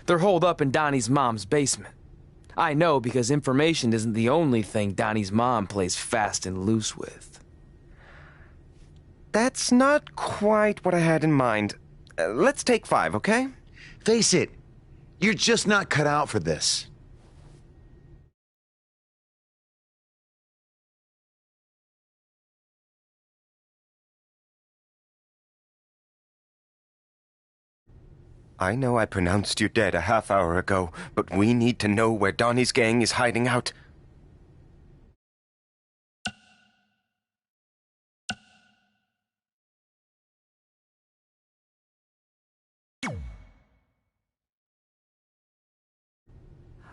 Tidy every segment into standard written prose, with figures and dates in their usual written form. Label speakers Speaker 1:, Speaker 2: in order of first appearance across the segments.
Speaker 1: They're holed up in Donnie's mom's basement. I know because information isn't the only thing Donnie's mom plays fast and loose with.
Speaker 2: That's not quite what I had in mind. Let's take 5, okay?
Speaker 3: Face it, you're just not cut out for this.
Speaker 2: I know I pronounced you dead a half hour ago, but we need to know where Donnie's gang is hiding out.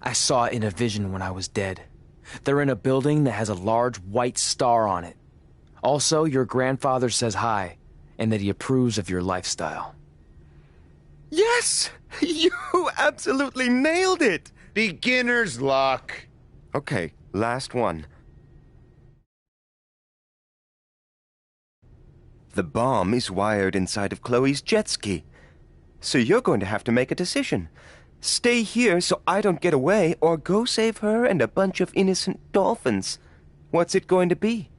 Speaker 1: I saw it in a vision when I was dead. They're in a building that has a large white star on it. Also, your grandfather says hi, and that he approves of your lifestyle.
Speaker 2: Yes! You absolutely nailed it!
Speaker 3: Beginner's luck.
Speaker 2: Okay, last one. The bomb is wired inside of Chloe's jet ski. So you're going to have to make a decision. Stay here so I don't get away, or go save her and a bunch of innocent dolphins. What's it going to be?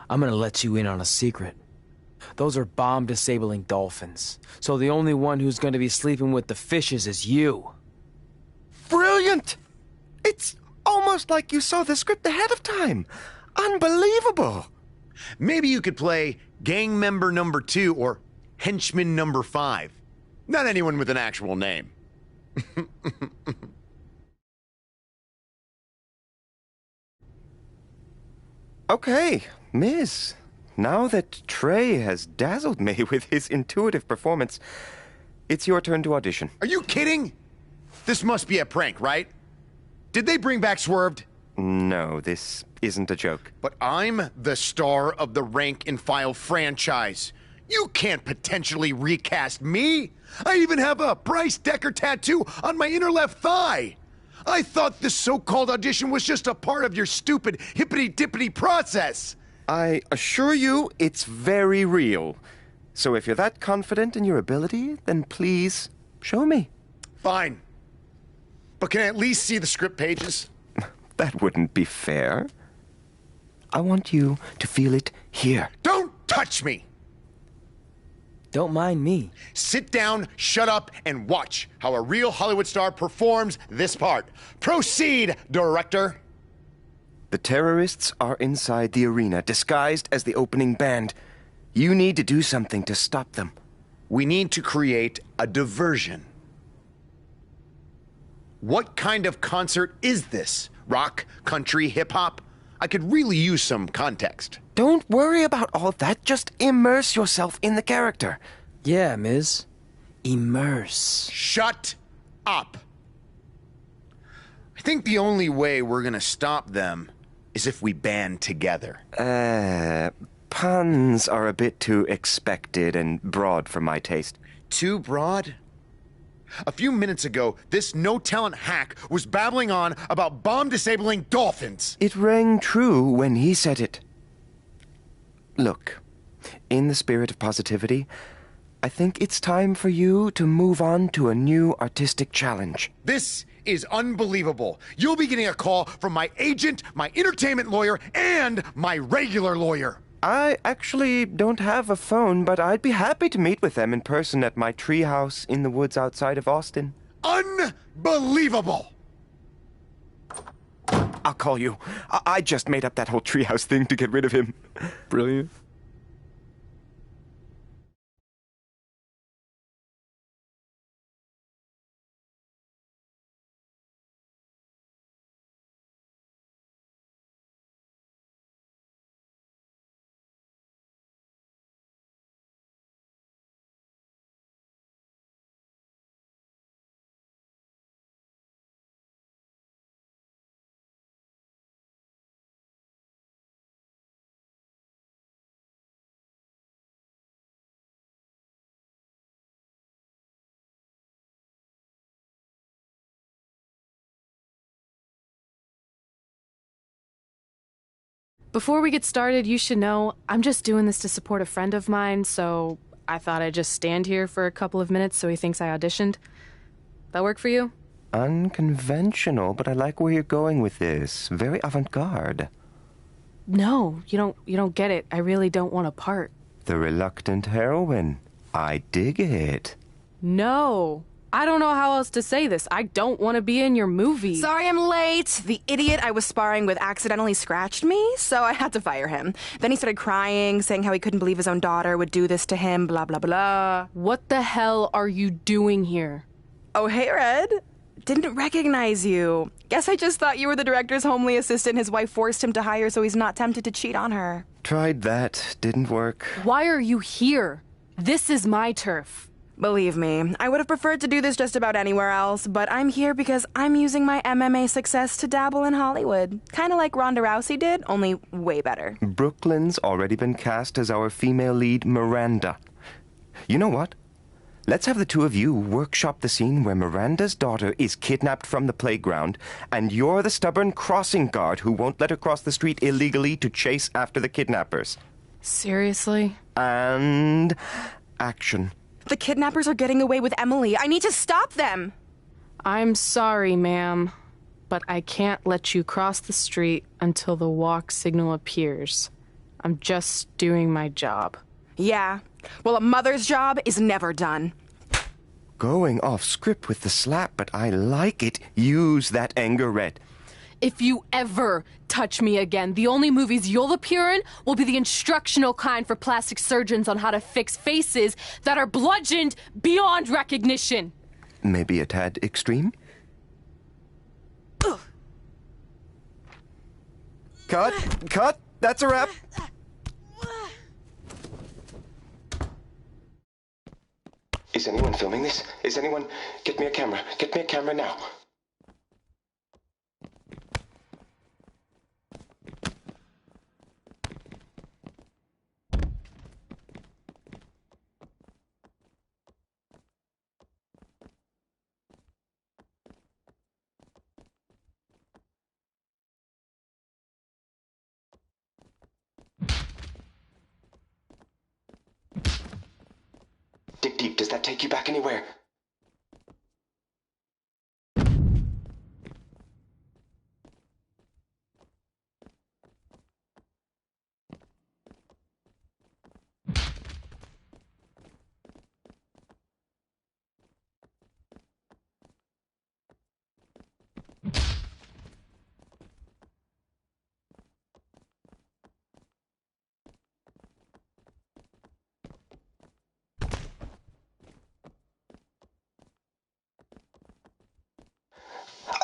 Speaker 1: I'm gonna let you in on a secret. Those are bomb-disabling dolphins, so the only one who's gonna be sleeping with the fishes is you.
Speaker 2: Brilliant! It's almost like you saw the script ahead of time. Unbelievable!
Speaker 3: Maybe you could play gang member number 2 or henchman number 5. Not anyone with an actual name.
Speaker 2: Okay, Miss. Now that Trey has dazzled me with his intuitive performance, it's your turn to audition.
Speaker 3: Are you kidding? This must be a prank, right? Did they bring back Swerved?
Speaker 2: No, this isn't a joke.
Speaker 3: But I'm the star of the Rank and File franchise. You can't potentially recast me. I even have a Bryce Decker tattoo on my inner left thigh. I thought this so-called audition was just a part of your stupid hippity-dippity process.
Speaker 2: I assure you it's very real. So if you're that confident in your ability, then please show me.
Speaker 3: Fine. But can I at least see the script pages?
Speaker 2: That wouldn't be fair. I want you to feel it here.
Speaker 3: Don't touch me!
Speaker 1: Don't mind me.
Speaker 3: Sit down, shut up, and watch how a real Hollywood star performs this part. Proceed, director.
Speaker 2: The terrorists are inside the arena, disguised as the opening band. You need to do something to stop them.
Speaker 3: We need to create a diversion. What kind of concert is this? Rock, country, hip-hop? I could really use some context.
Speaker 2: Don't worry about all that. Just immerse yourself in the character.
Speaker 1: Yeah, Ms. Immerse.
Speaker 3: Shut up! I think the only way we're gonna stop them is if we band together.
Speaker 2: Puns are a bit too expected and broad for my taste.
Speaker 3: Too broad? A few minutes ago, this no-talent hack was babbling on about bomb-disabling dolphins.
Speaker 2: It rang true when he said it. Look, in the spirit of positivity, I think it's time for you to move on to a new artistic challenge.
Speaker 3: This is unbelievable. You'll be getting a call from my agent, my entertainment lawyer, and my regular lawyer.
Speaker 2: I actually don't have a phone, but I'd be happy to meet with them in person at my treehouse in the woods outside of Austin.
Speaker 3: Unbelievable!
Speaker 2: I'll call you. I just made up that whole treehouse thing to get rid of him. Brilliant.
Speaker 4: Before we get started, you should know I'm just doing this to support a friend of mine, so I thought I'd just stand here for a couple of minutes so he thinks I auditioned. That work for you?
Speaker 2: Unconventional, but I like where you're going with this. Very avant-garde.
Speaker 4: No, you don't get it. I really don't want a part.
Speaker 2: The reluctant heroine. I dig it.
Speaker 4: No. I don't know how else to say this. I don't want to be in your movie.
Speaker 5: Sorry I'm late. The idiot I was sparring with accidentally scratched me, so I had to fire him. Then he started crying, saying how he couldn't believe his own daughter would do this to him, blah, blah, blah.
Speaker 4: What the hell are you doing here?
Speaker 5: Oh, hey, Red. Didn't recognize you. Guess I just thought you were the director's homely assistant his wife forced him to hire so he's not tempted to cheat on her.
Speaker 2: Tried that. Didn't work.
Speaker 4: Why are you here? This is my turf.
Speaker 5: Believe me, I would have preferred to do this just about anywhere else, but I'm here because I'm using my MMA success to dabble in Hollywood. Kind of like Ronda Rousey did, only way better.
Speaker 2: Brooklyn's already been cast as our female lead, Miranda. You know what? Let's have the two of you workshop the scene where Miranda's daughter is kidnapped from the playground, and you're the stubborn crossing guard who won't let her cross the street illegally to chase after the kidnappers.
Speaker 4: Seriously?
Speaker 2: And action.
Speaker 5: The kidnappers are getting away with Emily. I need to stop them!
Speaker 4: I'm sorry, ma'am, but I can't let you cross the street until the walk signal appears. I'm just doing my job.
Speaker 5: Yeah. Well, a mother's job is never done.
Speaker 2: Going off script with the slap, but I like it. Use that anger, Red.
Speaker 4: If you ever touch me again, the only movies you'll appear in will be the instructional kind for plastic surgeons on how to fix faces that are bludgeoned beyond recognition.
Speaker 2: Maybe a tad extreme?
Speaker 5: Ugh.
Speaker 2: Cut! That's a wrap! Is anyone filming this? Is anyone... Get me a camera. Get me a camera now. Dig deep. Does that take you back anywhere?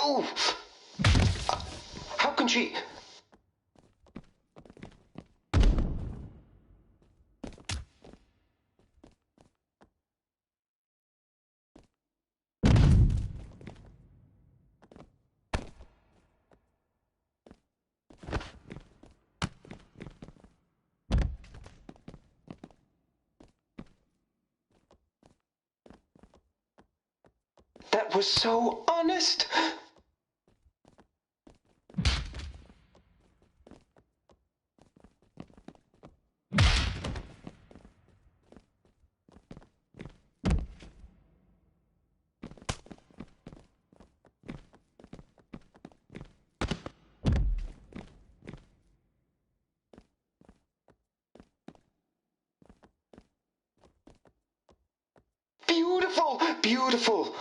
Speaker 2: Oh! How can she... That was so honest! Beautiful! Beautiful!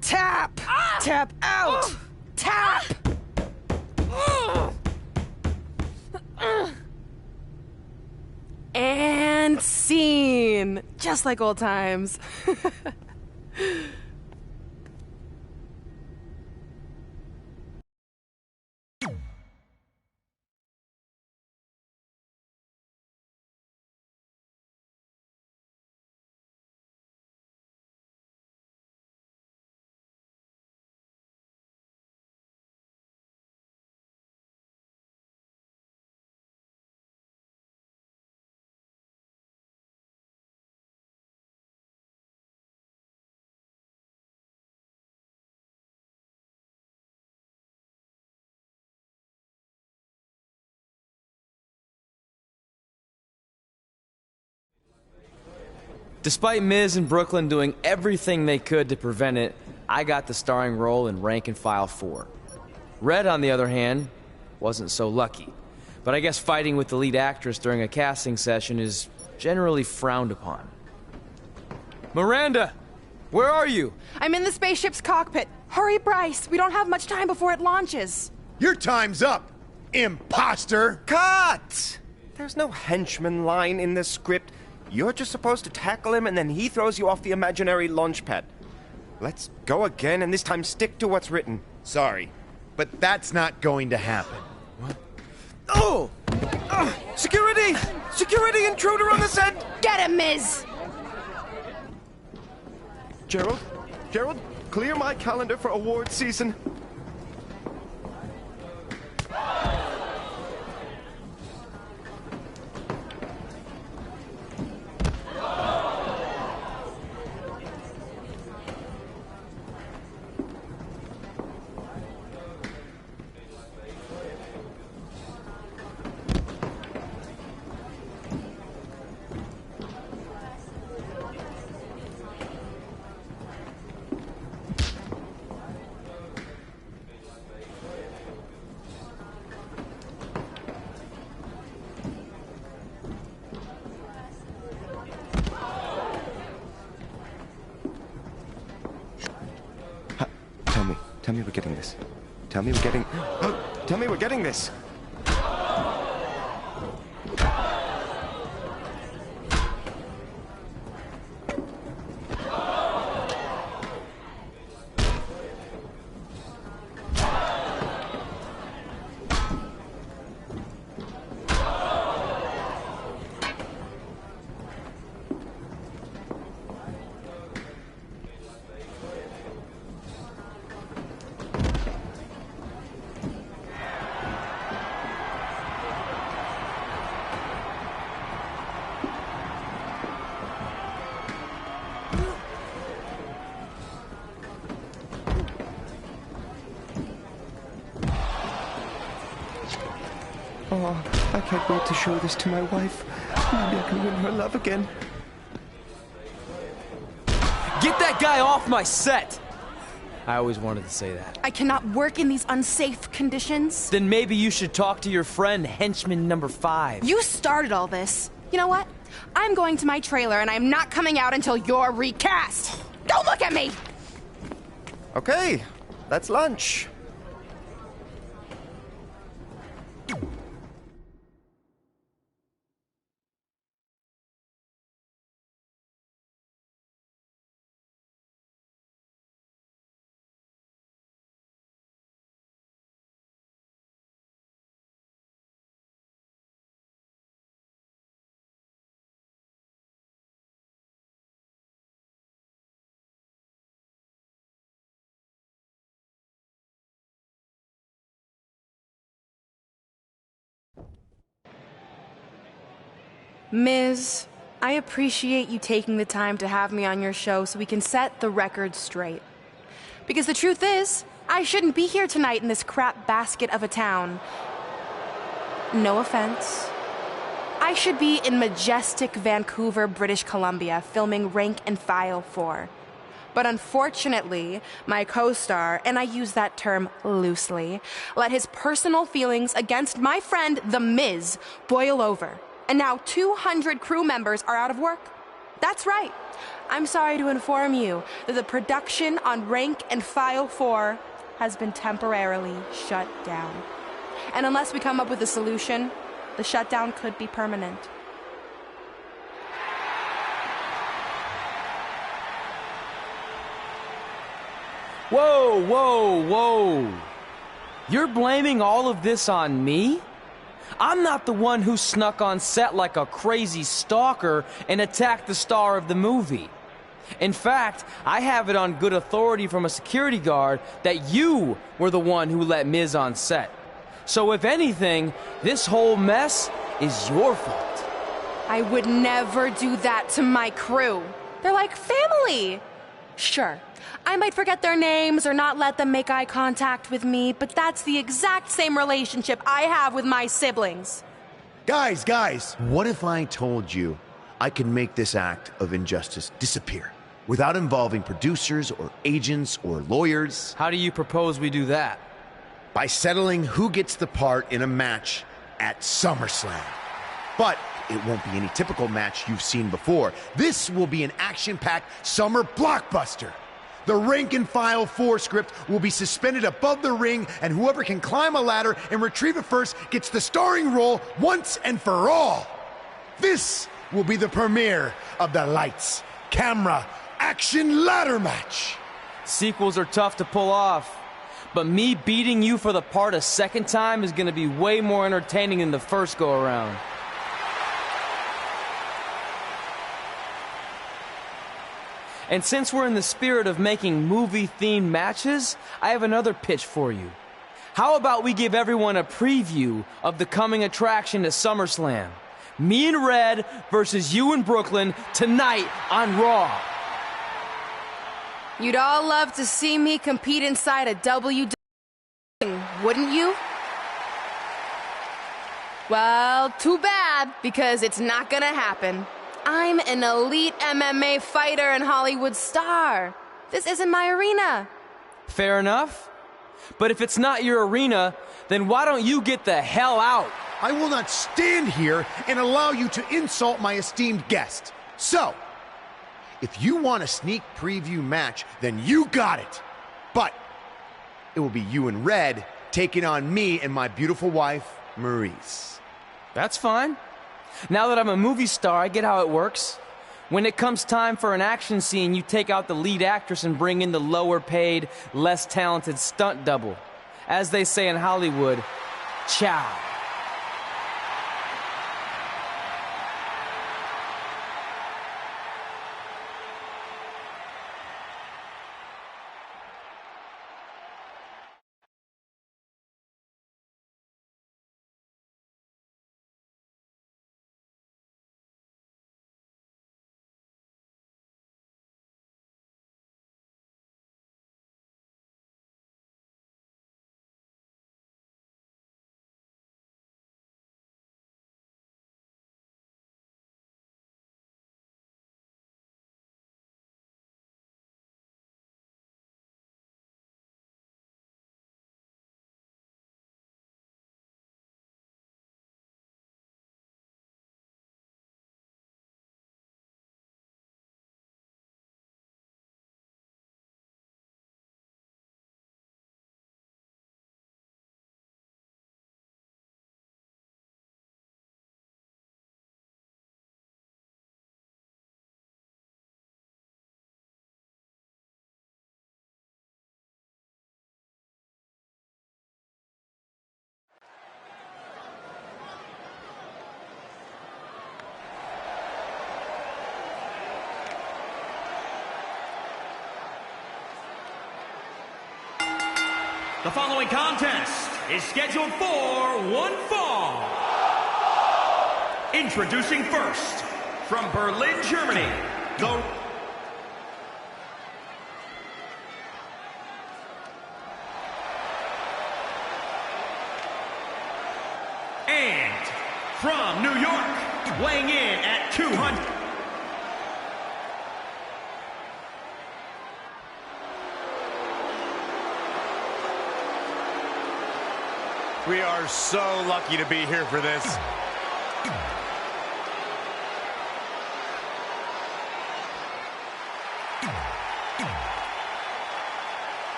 Speaker 5: Tap! Tap out! Tap! And scene! Just like old times.
Speaker 1: Despite Miz and Brooklyn doing everything they could to prevent it, I got the starring role in Rank and File 4. Red, on the other hand, wasn't so lucky. But I guess fighting with the lead actress during a casting session is generally frowned upon. Miranda! Where are you?
Speaker 5: I'm in the spaceship's cockpit. Hurry, Bryce. We don't have much time before it launches.
Speaker 3: Your time's up, imposter!
Speaker 2: Cut! There's no henchman line in this script. You're just supposed to tackle him and then he throws you off the imaginary launch pad. Let's go again and this time stick to what's written.
Speaker 3: Sorry, but that's not going to happen.
Speaker 2: What? Oh! Security! Security intruder on the set!
Speaker 5: Get him, Miz!
Speaker 2: Gerald, clear my calendar for award season. Tell me we're getting this. Tell me we're getting... Tell me we're getting this. Oh, I can't wait to show this to my wife. Maybe I can win her love again.
Speaker 1: Get that guy off my set! I always wanted to say that.
Speaker 5: I cannot work in these unsafe conditions.
Speaker 1: Then maybe you should talk to your friend, henchman number 5.
Speaker 5: You started all this. You know what? I'm going to my trailer and I'm not coming out until you're recast. Don't look at me!
Speaker 2: Okay, that's lunch.
Speaker 5: Miz, I appreciate you taking the time to have me on your show so we can set the record straight. Because the truth is, I shouldn't be here tonight in this crap basket of a town. No offense. I should be in majestic Vancouver, British Columbia, filming Rank and File 4. But unfortunately, my co-star, and I use that term loosely, let his personal feelings against my friend, The Miz, boil over. And now 200 crew members are out of work. That's right. I'm sorry to inform you that the production on Rank and File 4 has been temporarily shut down. And unless we come up with a solution, the shutdown could be permanent.
Speaker 1: Whoa, whoa, whoa. You're blaming all of this on me? I'm not the one who snuck on set like a crazy stalker and attacked the star of the movie. In fact, I have it on good authority from a security guard that you were the one who let Miz on set. So if anything, this whole mess is your fault.
Speaker 5: I would never do that to my crew. They're like family. Sure, I might forget their names or not let them make eye contact with me, but that's the exact same relationship I have with my siblings.
Speaker 3: Guys, what if I told you I can make this act of injustice disappear without involving producers or agents or lawyers.
Speaker 1: How do you propose we do that?
Speaker 3: By settling who gets the part in a match at SummerSlam. But it won't be any typical match you've seen before. This will be an action-packed summer blockbuster. The rank and file 4 script will be suspended above the ring, and whoever can climb a ladder and retrieve it first gets the starring role once and for all. This will be the premiere of the Lights, Camera, Action Ladder Match.
Speaker 1: Sequels are tough to pull off, but me beating you for the part a second time is going to be way more entertaining than the first go-around. And since we're in the spirit of making movie-themed matches, I have another pitch for you. How about we give everyone a preview of the coming attraction to SummerSlam? Me and Red versus you and Brooklyn tonight on Raw.
Speaker 5: You'd all love to see me compete inside a WWE, wouldn't you? Well, too bad, because it's not gonna happen. I'm an elite MMA fighter and Hollywood star. This isn't my arena.
Speaker 1: Fair enough. But if it's not your arena, then why don't you get the hell out?
Speaker 3: I will not stand here and allow you to insult my esteemed guest. So, if you want a sneak preview match, then you got it. But it will be you and Red taking on me and my beautiful wife, Maurice.
Speaker 1: That's fine. Now that I'm a movie star, I get how it works. When it comes time for an action scene, you take out the lead actress and bring in the lower-paid, less talented stunt double. As they say in Hollywood, ciao.
Speaker 6: The following contest is scheduled for one fall. Introducing first, from Berlin, Germany, and from New York, weighing in at 200.
Speaker 7: We are so lucky to be here for this.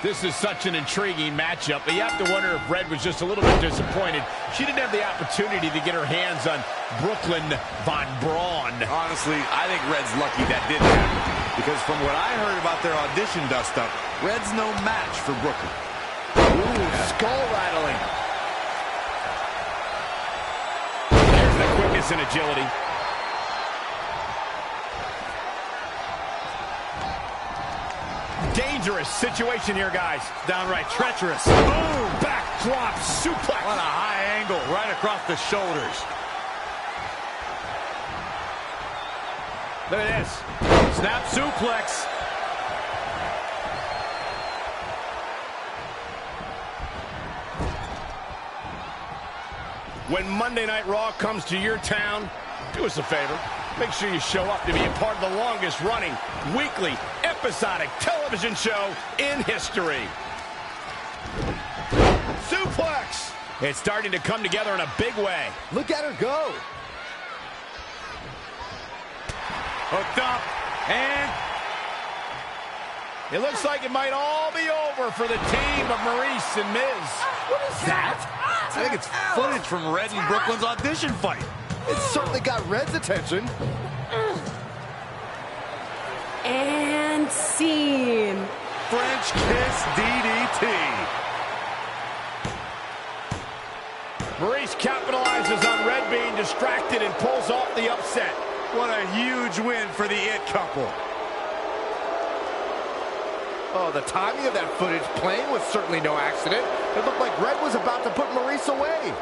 Speaker 7: This is such an intriguing matchup, but you have to wonder if Red was just a little bit disappointed. She didn't have the opportunity to get her hands on Brooklyn Von Braun. Honestly, I think Red's lucky that didn't happen, because from what I heard about their audition dust-up, Red's no match for Brooklyn. Ooh, skull rattling. There's the quickness and agility. Dangerous situation here, guys. Downright treacherous. Boom! Backdrop suplex. What a high angle right across the shoulders. Look at this. Snap suplex. when Monday Night Raw comes to your town, do us a favor. Make sure you show up to be a part of the longest-running, weekly, episodic television show in history. Suplex! It's starting to come together in a big way.
Speaker 3: Look at her go.
Speaker 7: Hooked up, and it looks like it might all be over for the team of Maurice and Miz.
Speaker 3: What is that?
Speaker 8: I think it's footage from Red and Brooklyn's audition fight.
Speaker 3: It certainly got Red's attention.
Speaker 5: And scene.
Speaker 8: French kiss DDT.
Speaker 7: Maurice capitalizes on Red being distracted and pulls off the upset.
Speaker 8: What a huge win for the It couple.
Speaker 3: Oh, the timing of that footage playing was certainly no accident. It looked like Red was about to put Maurice away.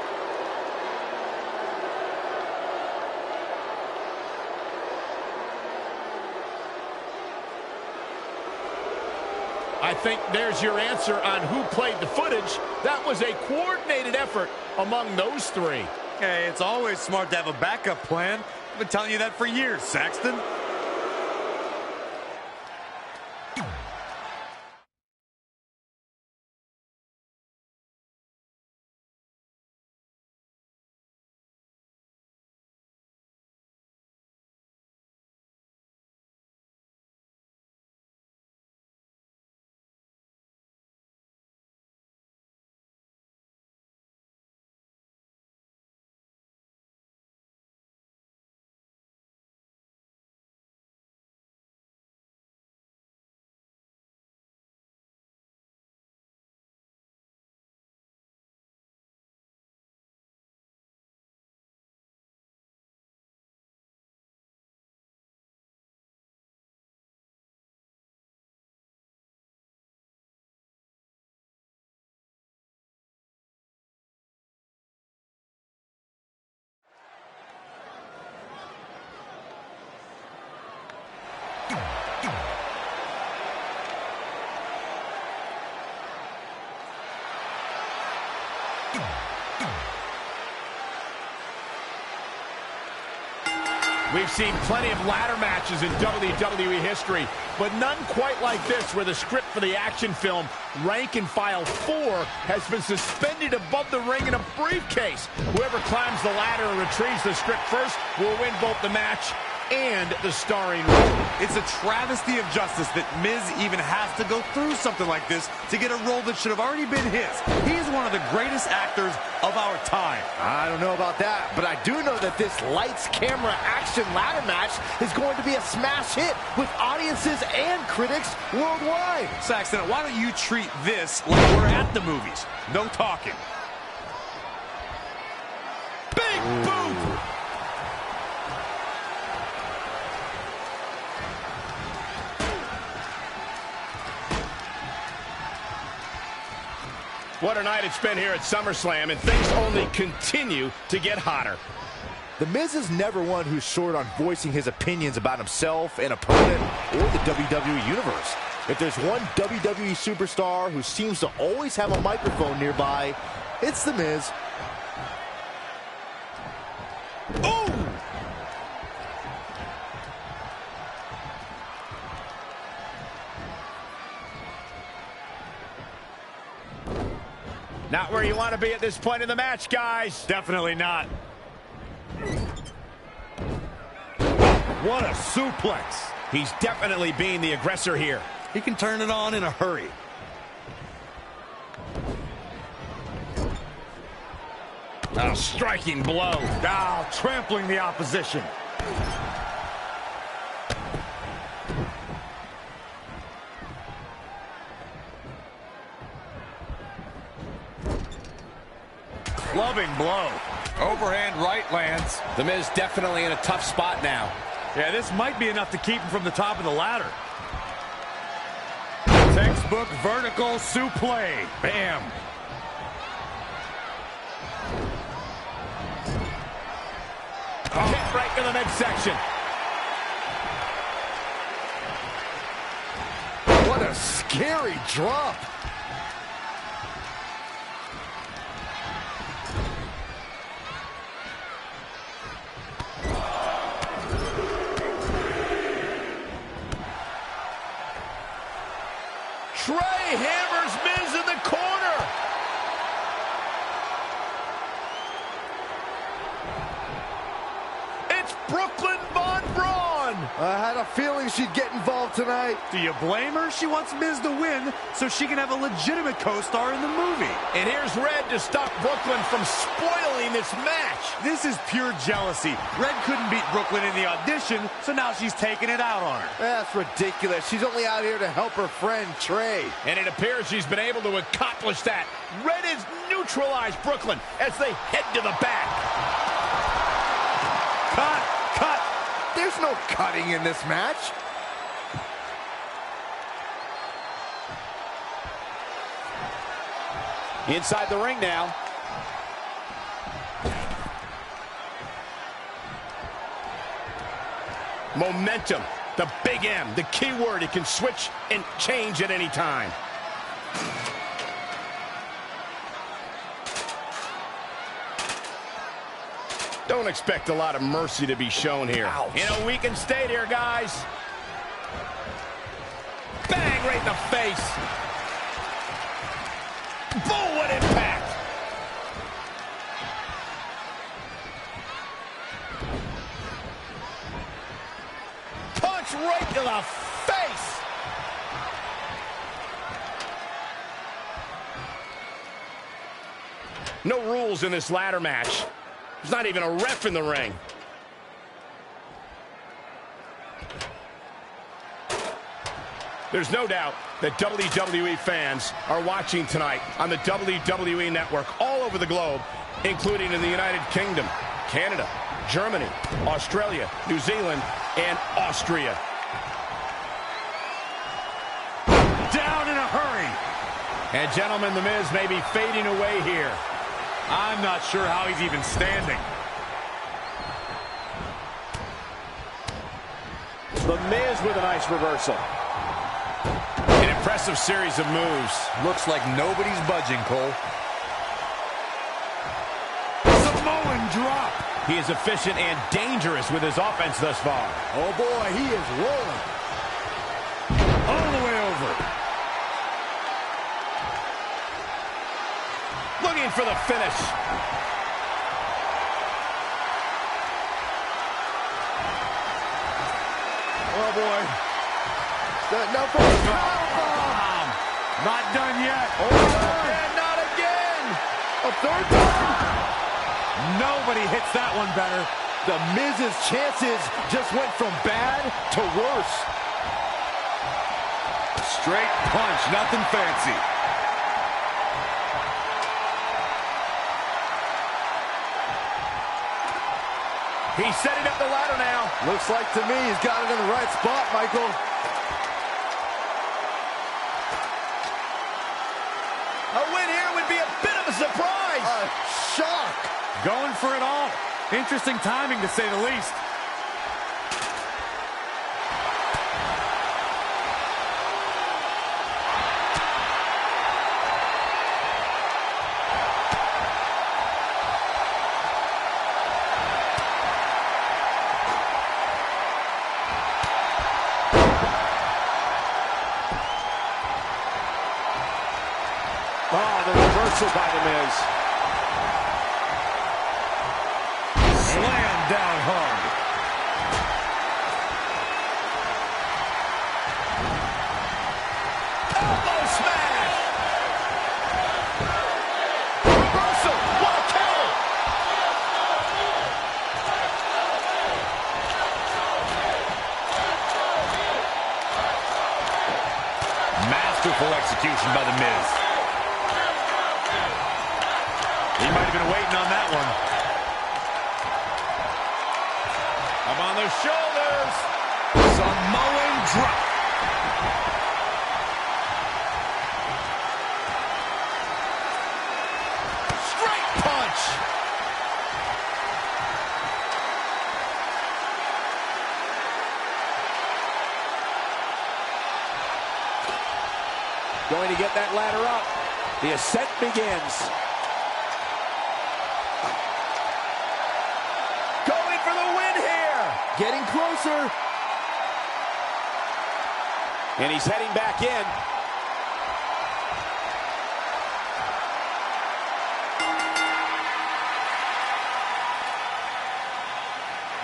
Speaker 7: I think there's your answer on who played the footage. That was a coordinated effort among those three.
Speaker 8: Hey, it's always smart to have a backup plan. I've been telling you that for years, Saxton.
Speaker 7: We've seen plenty of ladder matches in WWE history, but none quite like this, where the script for the action film Rank and File 4 has been suspended above the ring in a briefcase. Whoever climbs the ladder and retrieves the script first will win both the match and the starring role.
Speaker 8: It's a travesty of justice that Miz even has to go through something like this to get a role that should have already been his. He is one of the greatest actors of our time.
Speaker 3: I don't know about that, but I do know that this lights, camera, action ladder match is going to be a smash hit with audiences and critics worldwide.
Speaker 8: Saxton, why don't you treat this like we're at the movies? No talking.
Speaker 7: Big boot! What a night it's been here at SummerSlam, and things only continue to get hotter.
Speaker 3: The Miz is never one who's short on voicing his opinions about himself, an opponent, or the WWE Universe. If there's one WWE superstar who seems to always have a microphone nearby, it's The Miz.
Speaker 7: Oh! Not where you want to be at this point in the match, guys.
Speaker 8: Definitely not. What a suplex.
Speaker 7: He's definitely being the aggressor here.
Speaker 8: He can turn it on in a hurry.
Speaker 7: A striking blow.
Speaker 8: Now trampling the opposition. Clubbing blow. Overhand right lands.
Speaker 7: The Miz definitely in a tough spot now.
Speaker 8: Yeah, this might be enough to keep him from the top of the ladder. Textbook vertical suplex. Bam.
Speaker 7: Hit right to the midsection.
Speaker 3: What a scary drop.
Speaker 7: Trey hammers Miz in the corner. It's Brooklyn Von Braun.
Speaker 9: I had a feeling she'd get involved tonight.
Speaker 8: Do you blame her? She wants Miz to win so she can have a legitimate co-star in the movie.
Speaker 7: And here's Red to stop Brooklyn from spoiling this match.
Speaker 8: This is pure jealousy. Red couldn't beat Brooklyn in the audition, so now she's taking it out on her.
Speaker 9: That's ridiculous. She's only out here to help her friend Trey.
Speaker 7: And it appears she's been able to accomplish that. Red has neutralized Brooklyn as they head to the back.
Speaker 8: Cut! Cut!
Speaker 9: There's no cutting in this match.
Speaker 7: Inside the ring now. Momentum, the big M, the key word. It can switch and change at any time. Don't expect a lot of mercy to be shown here.
Speaker 9: Ouch.
Speaker 7: In a weakened state here, guys. Bang, right in the face. Boom, what impact. Punch right to the face. No rules in this ladder match. There's not even a ref in the ring. There's no doubt that WWE fans are watching tonight on the WWE Network all over the globe, including in the United Kingdom, Canada, Germany, Australia, New Zealand, and Austria.
Speaker 8: Down in a hurry.
Speaker 7: And gentlemen, The Miz may be fading away here.
Speaker 8: I'm not sure how he's even standing.
Speaker 7: The Miz with a nice reversal. An impressive series of moves.
Speaker 8: Looks like nobody's budging, Cole. Samoan drop.
Speaker 7: He is efficient and dangerous with his offense thus far.
Speaker 9: Oh boy, he is rolling.
Speaker 8: All the way over.
Speaker 7: Looking for the finish.
Speaker 9: Oh boy. No for the powerbomb.
Speaker 8: Not done yet.
Speaker 9: Oh,
Speaker 7: And not again.
Speaker 9: a third time.
Speaker 8: Nobody hits that one better.
Speaker 9: The Miz's chances just went from bad to worse.
Speaker 8: Straight punch, nothing fancy.
Speaker 7: He's setting up the ladder now.
Speaker 9: Looks like to me he's got it in the right spot, Michael.
Speaker 7: A win here would be a bit of a surprise.
Speaker 9: A shock.
Speaker 8: Going for it all. Interesting timing, to say the least.
Speaker 7: Oh, the reversal by The Miz.
Speaker 8: Slam down hard.
Speaker 7: Elbow smash. Reversal. What a counter.
Speaker 8: Masterful execution by The Miz. He might have been waiting on that one.
Speaker 7: Up on the shoulders.
Speaker 8: Samoan drop.
Speaker 7: Straight punch. Going to get that ladder up. The ascent begins. Going for the win here.
Speaker 9: Getting closer.
Speaker 7: And he's heading back in.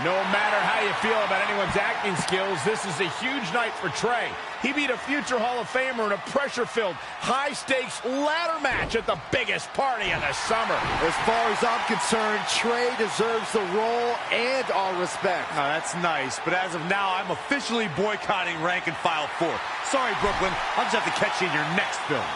Speaker 7: No matter how you feel about anyone's acting skills, this is a huge night for Trey. He beat a future Hall of Famer in a pressure-filled, high-stakes ladder match at the biggest party of the summer.
Speaker 9: As far as I'm concerned, Trey deserves the role and our respect.
Speaker 8: Now, that's nice, but as of now, I'm officially boycotting Rank and File 4. Sorry, Brooklyn. I'll just have to catch you in your next film.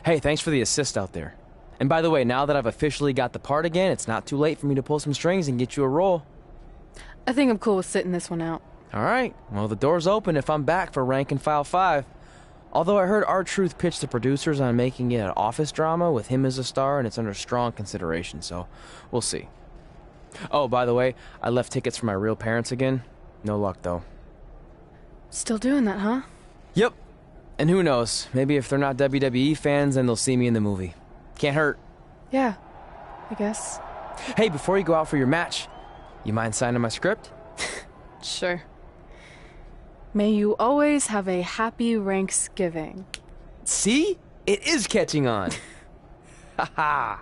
Speaker 1: Hey, thanks for the assist out there. And by the way, now that I've officially got the part again, it's not too late for me to pull some strings and get you a role.
Speaker 4: I think I'm cool with sitting this one out.
Speaker 1: All right, well, the door's open if I'm back for Rank and File 5. Although I heard R-Truth pitch the producers on making it an office drama with him as a star, and it's under strong consideration, so we'll see. Oh, by the way, I left tickets for my real parents again. No luck, though.
Speaker 4: Still doing that, huh?
Speaker 1: Yep. And who knows, maybe if they're not WWE fans, then they'll see me in the movie. Can't hurt.
Speaker 4: Yeah, I guess.
Speaker 1: Hey, before you go out for your match, you mind signing my script?
Speaker 4: Sure. May you always have a happy Ranksgiving.
Speaker 1: See? It is catching on. Haha.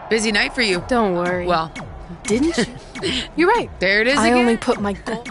Speaker 10: Busy night for you.
Speaker 4: Don't worry.
Speaker 10: Well,
Speaker 4: didn't you? You're right.
Speaker 10: There it is
Speaker 4: I
Speaker 10: again.
Speaker 4: only put my goal.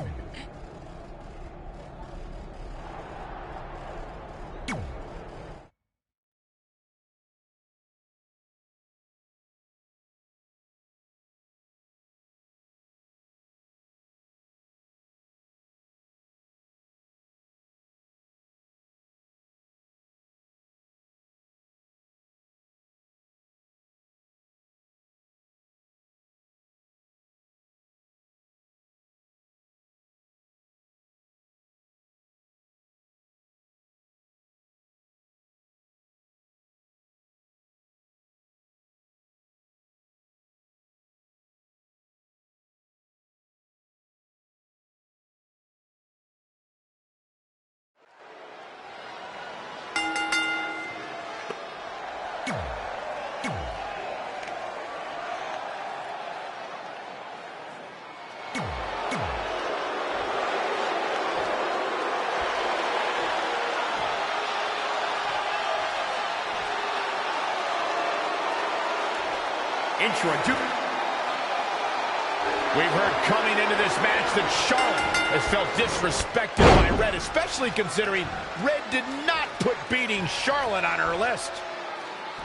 Speaker 7: We've heard coming into this match that Charlotte has felt disrespected by Red, especially considering Red did not put beating Charlotte on her list.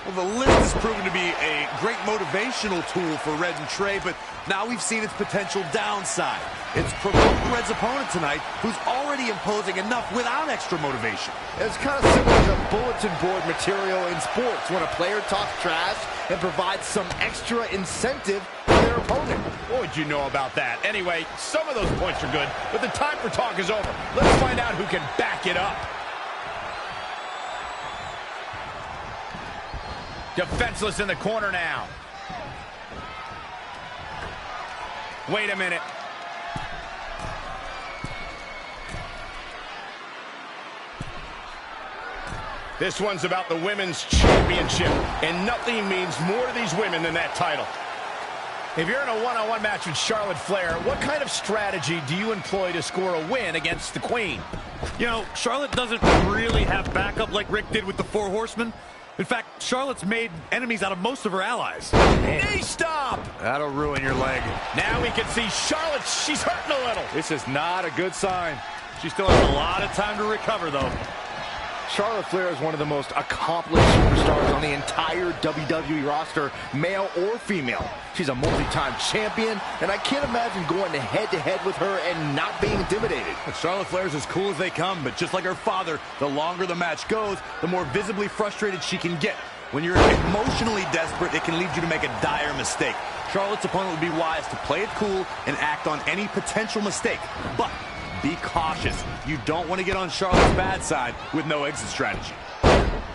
Speaker 8: Well, the list has proven to be a great motivational tool for Red and Trey, but now we've seen its potential downside. It's provoked Red's opponent tonight, who's already imposing enough without extra motivation.
Speaker 9: It's kind of similar to bulletin board material in sports when a player talks trash and provides some extra incentive for their opponent.
Speaker 7: What would you know about that? Anyway, some of those points are good, but the time for talk is over. Let's find out who can back it up. Defenseless in the corner now. Wait a minute. This one's about the Women's Championship, and nothing means more to these women than that title. If you're in a one-on-one match with Charlotte Flair, what kind of strategy do you employ to score a win against the Queen?
Speaker 8: You know, Charlotte doesn't really have backup like Rick did with the Four Horsemen. In fact, Charlotte's made enemies out of most of her allies.
Speaker 7: Knee stop!
Speaker 9: That'll ruin your leg.
Speaker 7: Now we can see Charlotte. She's hurting a little.
Speaker 9: This is not a good sign.
Speaker 8: She still has a lot of time to recover, though.
Speaker 9: Charlotte Flair is one of the most accomplished superstars on the entire WWE roster, male or female. She's a multi-time champion, and I can't imagine going head-to-head with her and not being intimidated.
Speaker 8: Charlotte Flair's as cool as they come, but just like her father, the longer the match goes, the more visibly frustrated she can get. When you're emotionally desperate, it can lead you to make a dire mistake. Charlotte's opponent would be wise to play it cool and act on any potential mistake. But be cautious. You don't want to get on Charlotte's bad side with no exit strategy.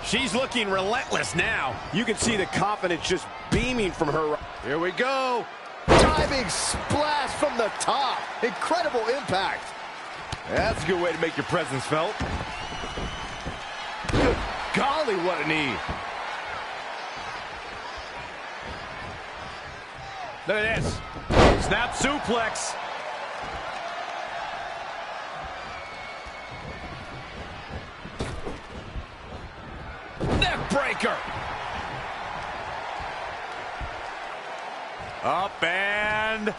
Speaker 7: She's looking relentless now.
Speaker 9: You can see the confidence just beaming from her. Here we go. Diving splash from the top. Incredible impact. That's a good way to make your presence felt. Good golly, what a knee.
Speaker 7: Look at this.
Speaker 8: Snap suplex.
Speaker 7: Neck breaker.
Speaker 8: Up and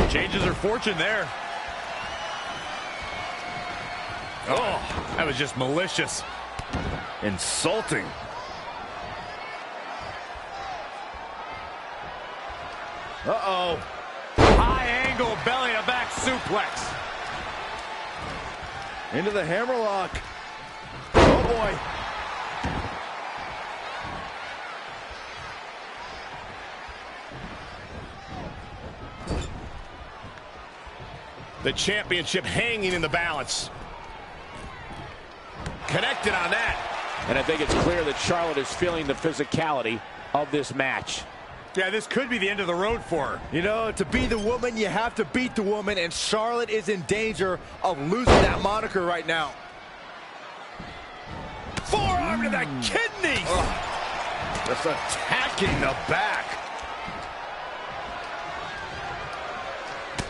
Speaker 8: changes her fortune there. Oh, that was just malicious. Insulting. Uh-oh. High angle belly-to-back suplex.
Speaker 9: Into the hammerlock. Oh, boy.
Speaker 7: The championship hanging in the balance. Connected on that.
Speaker 11: And I think it's clear that Charlotte is feeling the physicality of this match.
Speaker 8: Yeah, this could be the end of the road for her.
Speaker 9: You know, to be the woman, you have to beat the woman, and Charlotte is in danger of losing that moniker right now.
Speaker 8: Forearm to the kidney.
Speaker 9: Just attacking the back.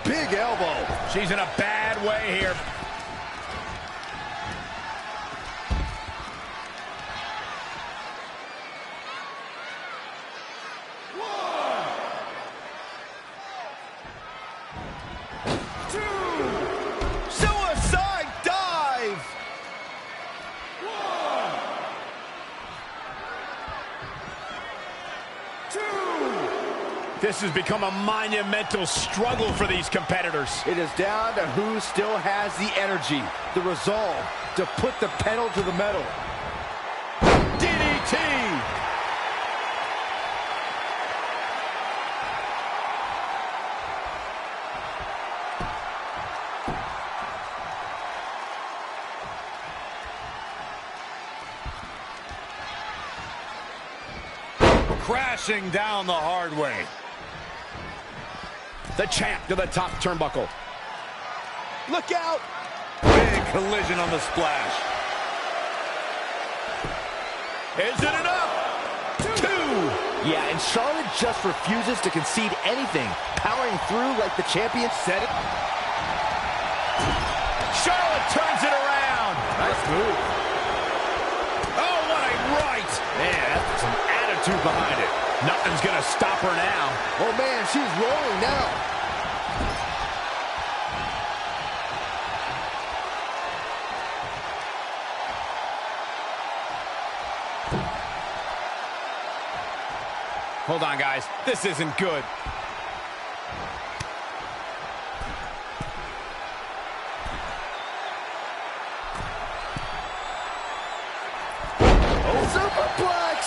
Speaker 9: Big elbow.
Speaker 7: She's in a bad way here.
Speaker 9: Suicide dive.
Speaker 7: This has become a monumental struggle for these competitors.
Speaker 9: It is down to who still has the energy, the resolve to put the pedal to the metal.
Speaker 8: DDT. Crashing down the hard way.
Speaker 7: The champ to the top turnbuckle.
Speaker 9: Look out!
Speaker 8: Big collision on the splash. Is it enough? Two.
Speaker 9: Yeah, and Charlotte just refuses to concede anything, powering through like the champion said it.
Speaker 7: Charlotte turns it around.
Speaker 9: Nice move.
Speaker 7: Oh, what a right.
Speaker 8: Man, that's some attitude behind it.
Speaker 7: Nothing's going to stop her now.
Speaker 9: Oh, man, she's rolling now.
Speaker 7: Hold on, guys. This isn't good.
Speaker 9: Oh, superplex!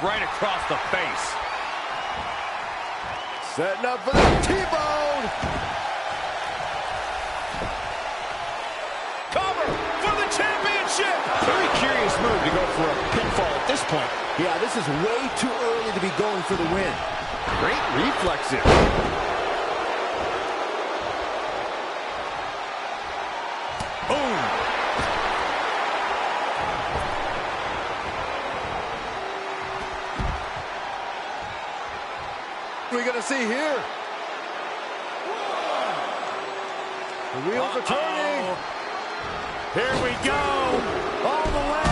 Speaker 8: Right across the face.
Speaker 9: Setting up for the T-bone!
Speaker 7: Cover for the championship. Very curious move to go for a pinfall at this point.
Speaker 9: Yeah, this is way too early to be going for the win.
Speaker 8: Great reflexes. Boom.
Speaker 9: What are we going to see here? The wheels are turning.
Speaker 8: Here we go.
Speaker 9: All the way.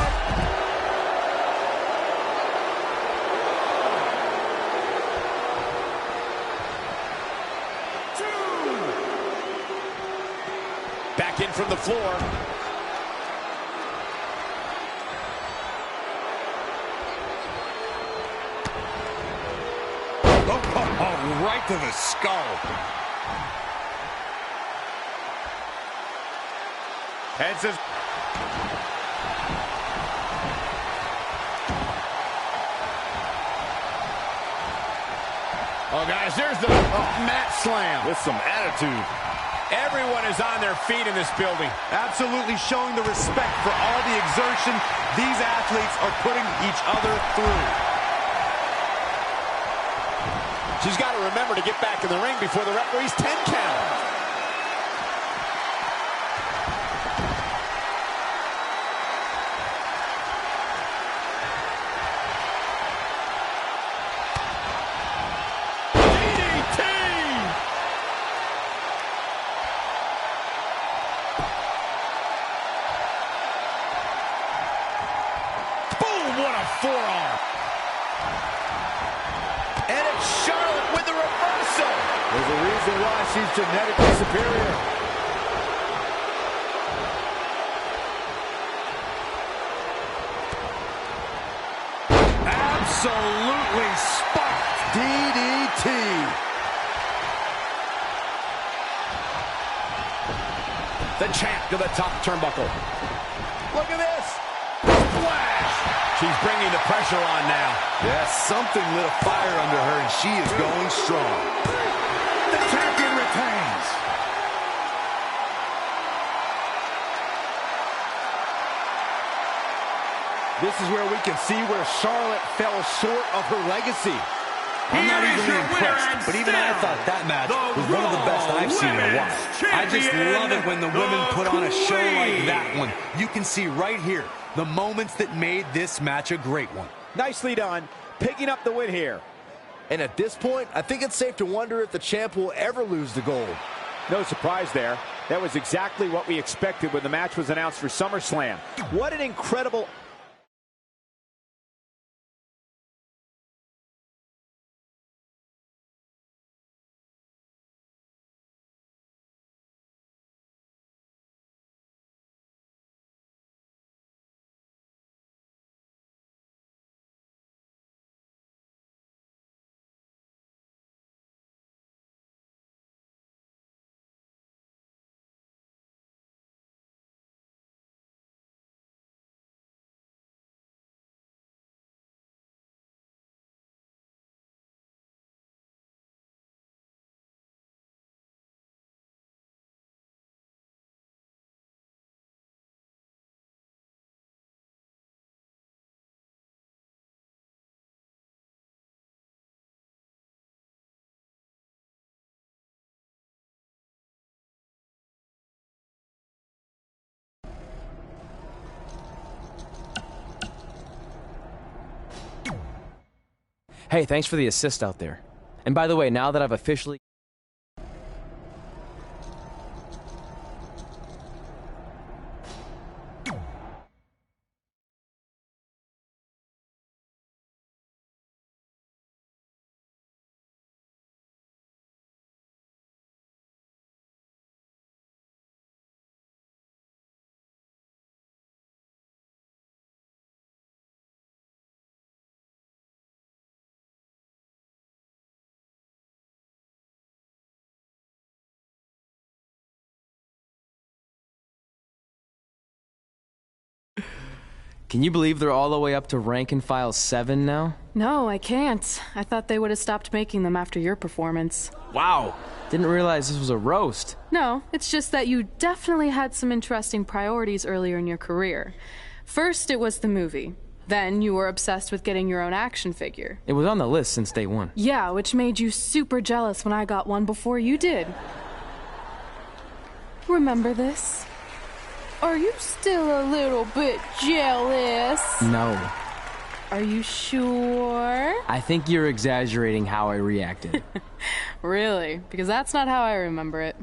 Speaker 11: Back in from the floor.
Speaker 8: Oh, right to the skull. Head says.
Speaker 7: Oh, guys, there's the mat slam.
Speaker 8: With some attitude.
Speaker 7: Everyone is on their feet in this building.
Speaker 8: Absolutely showing the respect for all the exertion these athletes are putting each other through.
Speaker 11: She's got to remember to get back in the ring before the referee's 10 count.
Speaker 7: Forearm. And it's Charlotte with the reversal.
Speaker 9: There's a reason why she's genetically superior.
Speaker 8: Absolutely sparked.
Speaker 9: DDT.
Speaker 11: The champ to the top turnbuckle.
Speaker 8: Look at this.
Speaker 11: Splash. She's bringing the pressure on now.
Speaker 8: Yes, something lit a fire under her, and she is going strong.
Speaker 9: The champion retains. This is where we can see where Charlotte fell short of her legacy.
Speaker 8: I'm not even impressed, but even I thought that match was one of the best I've seen in a while. I just love it when the women put on a show like that one. You can see right here the moments that made this match a great one.
Speaker 11: Nicely done, picking up the win here.
Speaker 9: And at this point, I think it's safe to wonder if the champ will ever lose the gold.
Speaker 11: No surprise there. That was exactly what we expected when the match was announced for SummerSlam. What an incredible...
Speaker 1: Hey, thanks for the assist out there. And by the way, now that I've officially... Can you believe they're all the way up to rank and file 7 now?
Speaker 4: No, I can't. I thought they would have stopped making them after your performance.
Speaker 1: Wow! Didn't realize this was a roast.
Speaker 4: No, it's just that you definitely had some interesting priorities earlier in your career. First, it was the movie. Then, you were obsessed with getting your own action figure.
Speaker 1: It was on the list since day one.
Speaker 4: Yeah, which made you super jealous when I got one before you did. Remember this? Are you still a little bit jealous?
Speaker 1: No.
Speaker 4: Are you sure?
Speaker 1: I think you're exaggerating how I reacted.
Speaker 4: Really? Because that's not how I remember it.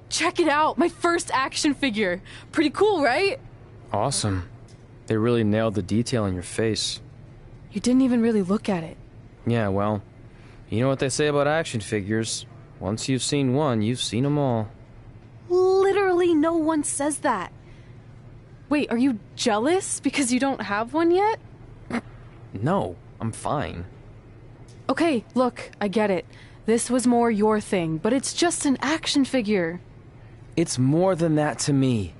Speaker 4: Check it out, my first action figure. Pretty cool, right?
Speaker 1: Awesome. They really nailed the detail in your face.
Speaker 4: You didn't even really look at it.
Speaker 1: Yeah, well, you know what they say about action figures. Once you've seen one, you've seen them all.
Speaker 4: Literally no one says that. Wait, are you jealous because you don't have one yet?
Speaker 1: No, I'm fine.
Speaker 4: Okay, look, I get it. This was more your thing, but it's just an action figure.
Speaker 1: It's more than that to me.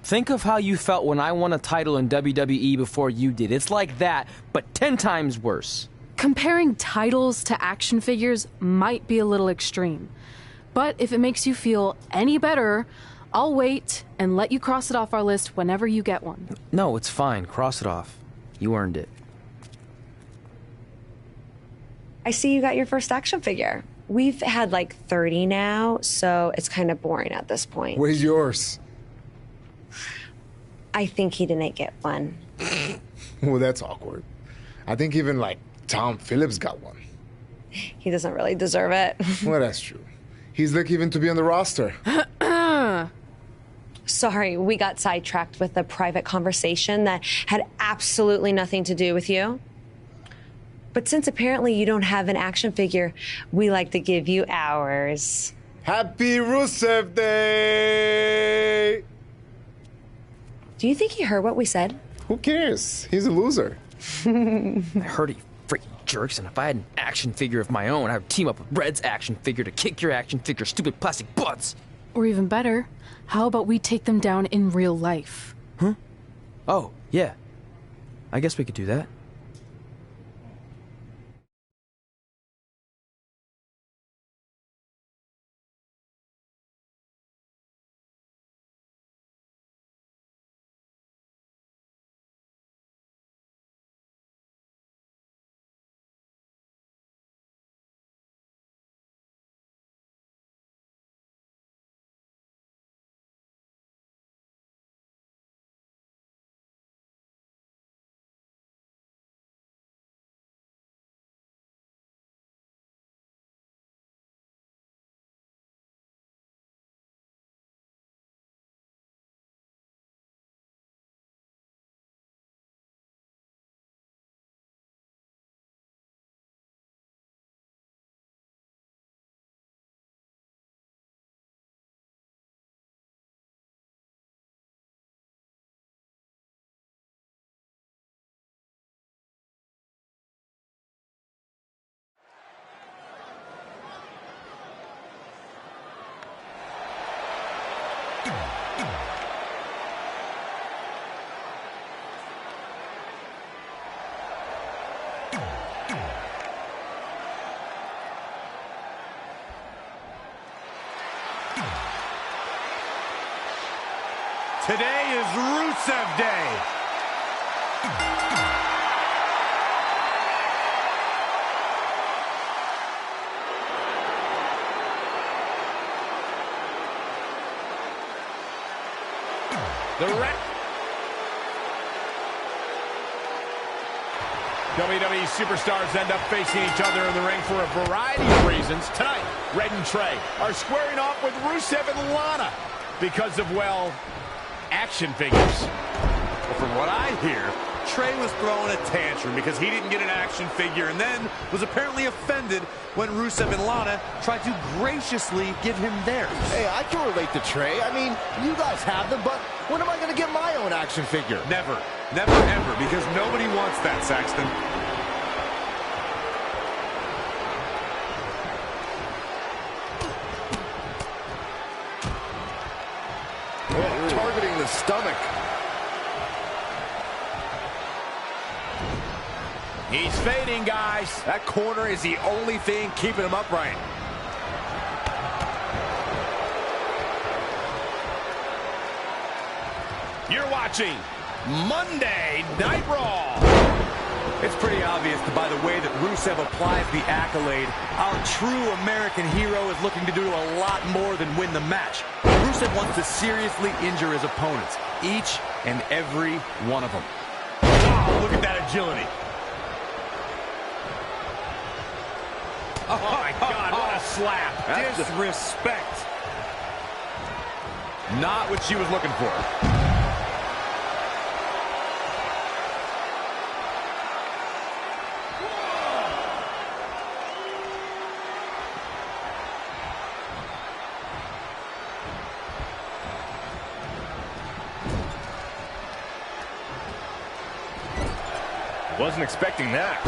Speaker 1: Think of how you felt when I won a title in WWE before you did. It's like that, but 10 times worse.
Speaker 4: Comparing titles to action figures might be a little extreme. But if it makes you feel any better, I'll wait and let you cross it off our list whenever you get one.
Speaker 1: No, it's fine. Cross it off. You earned it.
Speaker 12: I see you got your first action figure. We've had like 30 now, so it's kind of boring at this point.
Speaker 13: Where's yours?
Speaker 12: I think he didn't get one.
Speaker 13: Well, that's awkward. I think even like Tom Phillips got one.
Speaker 12: He doesn't really deserve it.
Speaker 13: Well, that's true. He's lucky even to be on the roster.
Speaker 12: Sorry, we got sidetracked with a private conversation that had absolutely nothing to do with you. But since apparently you don't have an action figure, we like to give you ours.
Speaker 13: Happy Rusev Day!
Speaker 12: Do you think he heard what we said?
Speaker 13: Who cares? He's a loser.
Speaker 1: I heard he freaking jerks, and if I had an action figure of my own, I would team up with Red's action figure to kick your action figure stupid plastic butts.
Speaker 4: Or even better, how about we take them down in real life?
Speaker 1: Huh? Oh, yeah. I guess we could do that.
Speaker 8: Today is Rusev Day.
Speaker 7: WWE superstars end up facing each other in the ring for a variety of reasons. Tonight, Red and Trey are squaring off with Rusev and Lana because of, well, action figures.
Speaker 8: Well, from what I hear, Trey was throwing a tantrum because he didn't get an action figure and then was apparently offended when Rusev and Lana tried to graciously give him theirs.
Speaker 9: Hey, I can relate to Trey. I mean, you guys have them, but when am I going to get my own action figure?
Speaker 8: Never. Never, ever, because nobody wants that, Saxton.
Speaker 9: Oh, targeting the stomach.
Speaker 7: He's fading, guys.
Speaker 8: That corner is the only thing keeping him upright.
Speaker 7: You're watching Monday Night Raw.
Speaker 8: It's pretty obvious by the way that Rusev applies the accolade. Our true American hero is looking to do a lot more than win the match. Rusev wants to seriously injure his opponents, each and every one of them.
Speaker 7: Wow, look at that agility. Oh my God, what a slap.
Speaker 8: That's disrespect. Not what she was looking for.
Speaker 9: Wasn't expecting that.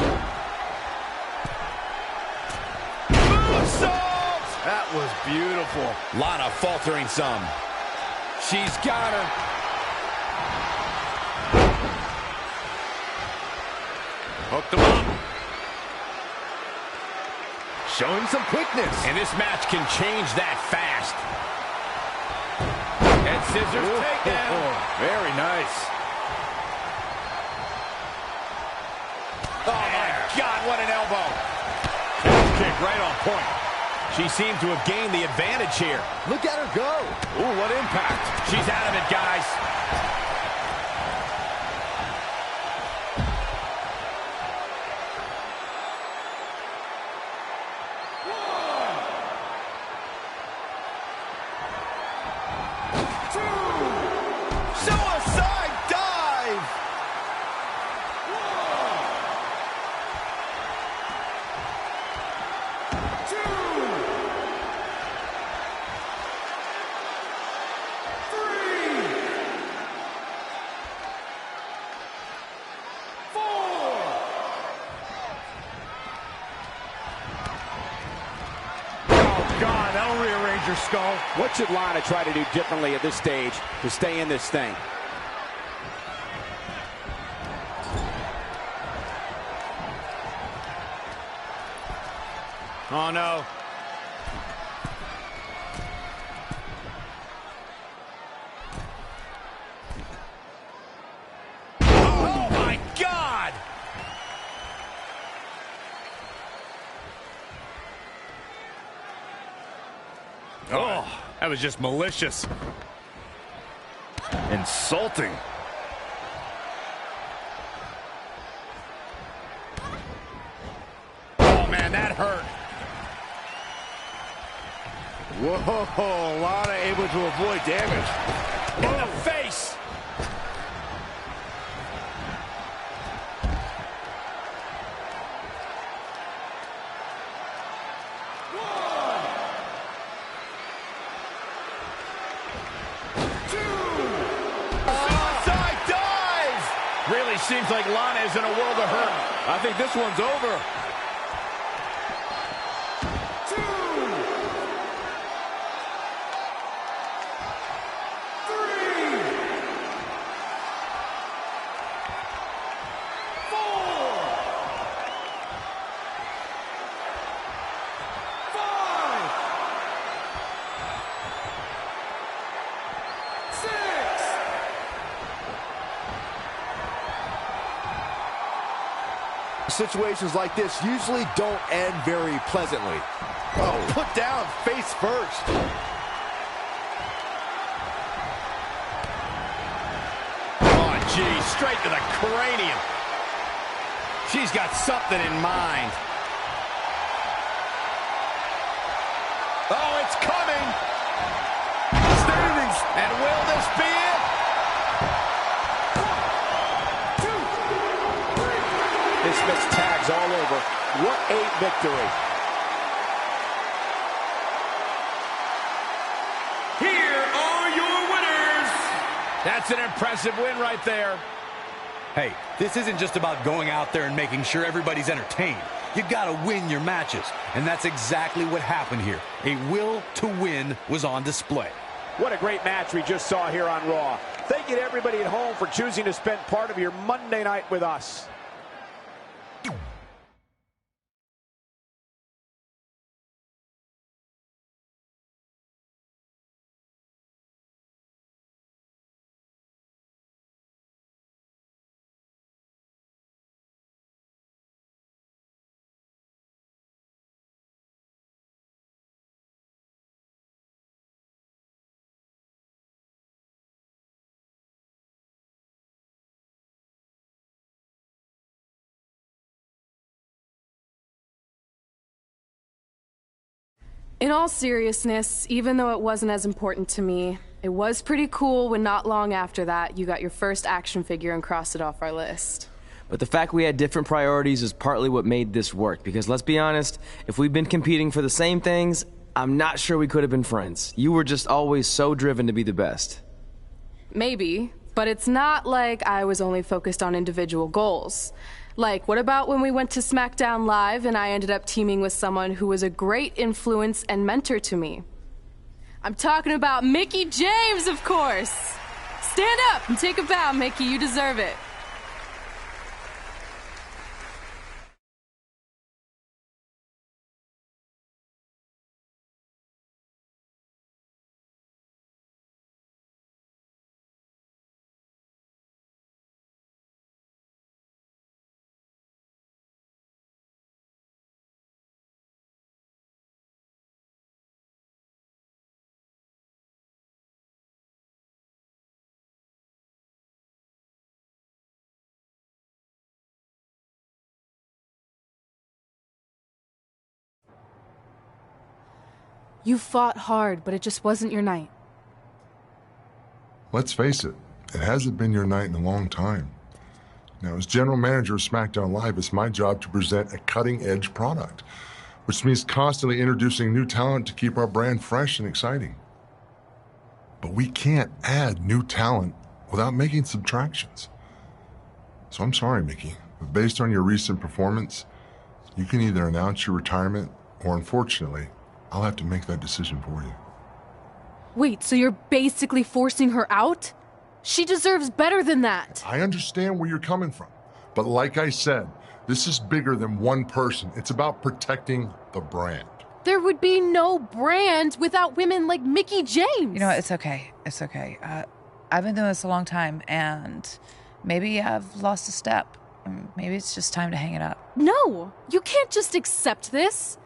Speaker 7: Moonsault!
Speaker 9: That was beautiful.
Speaker 7: Lana faltering some. She's got her.
Speaker 9: Hooked him up. Showing some quickness.
Speaker 7: And this match can change that fast. Head scissors takedown.
Speaker 9: Very nice.
Speaker 7: Oh my God, what an elbow.
Speaker 8: Kick right on point.
Speaker 7: She seemed to have gained the advantage here.
Speaker 9: Look at her go.
Speaker 8: Ooh, what impact.
Speaker 7: She's out of it, guys.
Speaker 8: Suicide dive!
Speaker 11: God, that'll rearrange your skull. What should Lana try to do differently at this stage to stay in this thing?
Speaker 7: Oh, no. Oh, my God! Oh, that was just malicious.
Speaker 8: Insulting.
Speaker 7: Oh, man, that hurt.
Speaker 8: Whoa, Lana able to avoid damage.
Speaker 7: In the face.
Speaker 8: Suicide dive!
Speaker 7: Really seems like Lana is in a world of hurt.
Speaker 8: I think this one's over.
Speaker 9: Situations like this usually don't end very pleasantly. Oh, put down face first.
Speaker 7: Oh, gee, straight to the cranium. She's got something in mind. Oh, it's coming.
Speaker 8: Standings.
Speaker 7: And will this be it?
Speaker 11: This mix tags all over. What a victory.
Speaker 6: Here are your winners.
Speaker 7: That's an impressive win right there.
Speaker 8: Hey, this isn't just about going out there and making sure everybody's entertained. You gotta win your matches, and that's exactly what happened here. A will to win was on display.
Speaker 11: What a great match we just saw here on Raw. Thank you to everybody at home for choosing to spend part of your Monday night with us.
Speaker 5: In all seriousness, even though it wasn't as important to me, it was pretty cool when not long after that you got your first action figure and crossed it off our list.
Speaker 1: But the fact we had different priorities is partly what made this work, because let's be honest, if we'd been competing for the same things, I'm not sure we could have been friends. You were just always so driven to be the best.
Speaker 5: Maybe, but it's not like I was only focused on individual goals. Like, what about when we went to SmackDown Live and I ended up teaming with someone who was a great influence and mentor to me? I'm talking about Mickie James, of course! Stand up and take a bow, Mickie. You deserve it.
Speaker 4: You fought hard, but it just wasn't your night.
Speaker 14: Let's face it, it hasn't been your night in a long time. Now, as general manager of SmackDown Live, it's my job to present a cutting-edge product, which means constantly introducing new talent to keep our brand fresh and exciting. But we can't add new talent without making subtractions. So I'm sorry, Mickey, but based on your recent performance, you can either announce your retirement or, unfortunately, I'll have to make that decision for you.
Speaker 4: Wait, so you're basically forcing her out? She deserves better than that.
Speaker 14: I understand where you're coming from, but like I said, this is bigger than one person. It's about protecting the brand.
Speaker 4: There would be no brand without women like Mickie James.
Speaker 10: You know what? It's okay. It's okay. I've been doing this a long time, and maybe I've lost a step. Maybe it's just time to hang it up.
Speaker 4: No, you can't just accept this.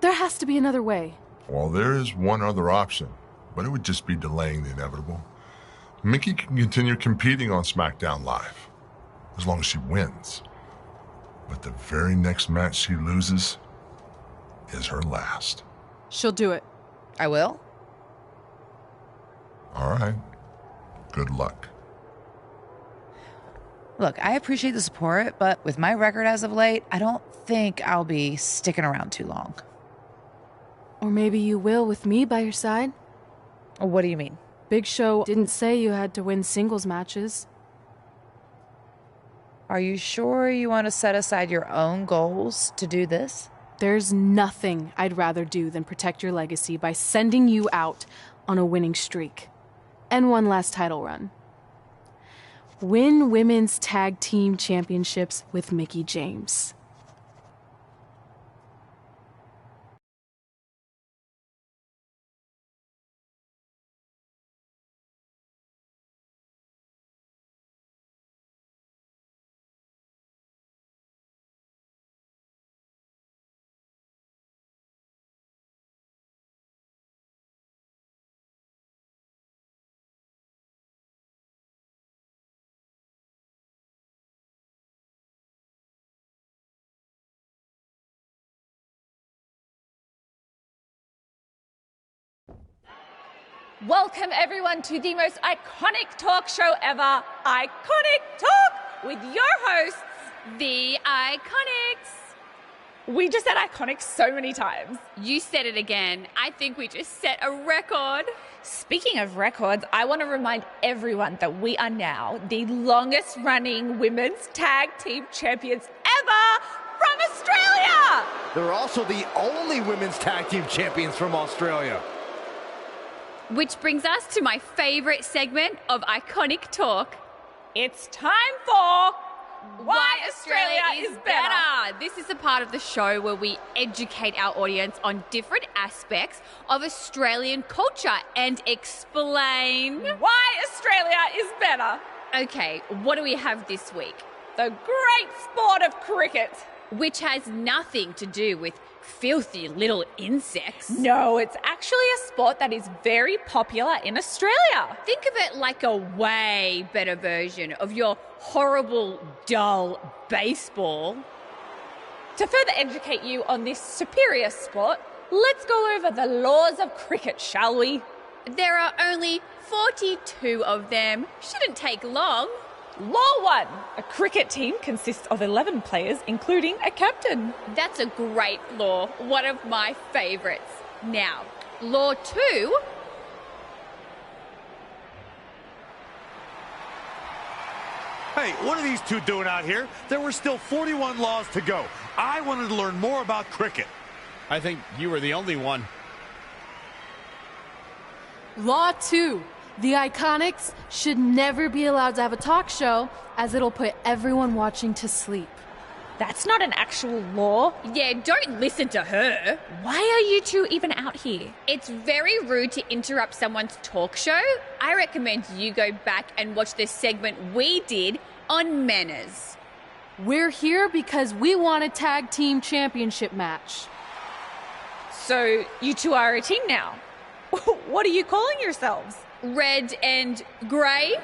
Speaker 4: There has to be another way.
Speaker 14: Well, there is one other option, but it would just be delaying the inevitable. Mickie can continue competing on SmackDown Live, as long as she wins. But the very next match she loses is her last.
Speaker 4: She'll do it.
Speaker 10: I will?
Speaker 14: All right. Good luck.
Speaker 10: Look, I appreciate the support, but with my record as of late, I don't think I'll be sticking around too long.
Speaker 4: Or maybe you will with me by your side.
Speaker 10: What do you mean?
Speaker 4: Big Show didn't say you had to win singles matches.
Speaker 10: Are you sure you want to set aside your own goals to do this?
Speaker 4: There's nothing I'd rather do than protect your legacy by sending you out on a winning streak. And one last title run. Win women's tag team championships with Mickie James.
Speaker 15: Welcome everyone to the most iconic talk show ever, Iconic Talk, with your hosts,
Speaker 16: The Iconics.
Speaker 15: We just said iconic so many times.
Speaker 16: You said it again. I think we just set a record.
Speaker 15: Speaking of records, I want to remind everyone that we are now the longest running women's tag team champions ever from Australia.
Speaker 9: They're also the only women's tag team champions from Australia.
Speaker 16: Which brings us to my favorite segment of Iconic Talk.
Speaker 15: It's time for Why Australia is Better.
Speaker 16: This is a part of the show where we educate our audience on different aspects of Australian culture and explain
Speaker 15: why Australia is better.
Speaker 16: Okay, what do we have this week?
Speaker 15: The great sport of cricket.
Speaker 16: Which has nothing to do with filthy little insects.
Speaker 15: No, it's actually a sport that is very popular in Australia.
Speaker 16: Think of it like a way better version of your horrible, dull baseball.
Speaker 15: To further educate you on this superior sport, let's go over the laws of cricket, shall we?
Speaker 16: There are only 42 of them. Shouldn't take long.
Speaker 15: Law 1. A cricket team consists of 11 players, including a captain.
Speaker 16: That's a great law. One of my favourites. Now, Law 2.
Speaker 8: Hey, what are these two doing out here? There were still 41 laws to go. I wanted to learn more about cricket.
Speaker 7: I think you were the only one.
Speaker 4: Law 2. The Iconics should never be allowed to have a talk show, as it'll put everyone watching to sleep.
Speaker 15: That's not an actual law.
Speaker 16: Yeah, don't listen to her.
Speaker 15: Why are you two even out here?
Speaker 16: It's very rude to interrupt someone's talk show. I recommend you go back and watch the segment we did on manners.
Speaker 4: We're here because we want a tag team championship match.
Speaker 15: So you two are a team now. What are you calling yourselves?
Speaker 16: Red and grey.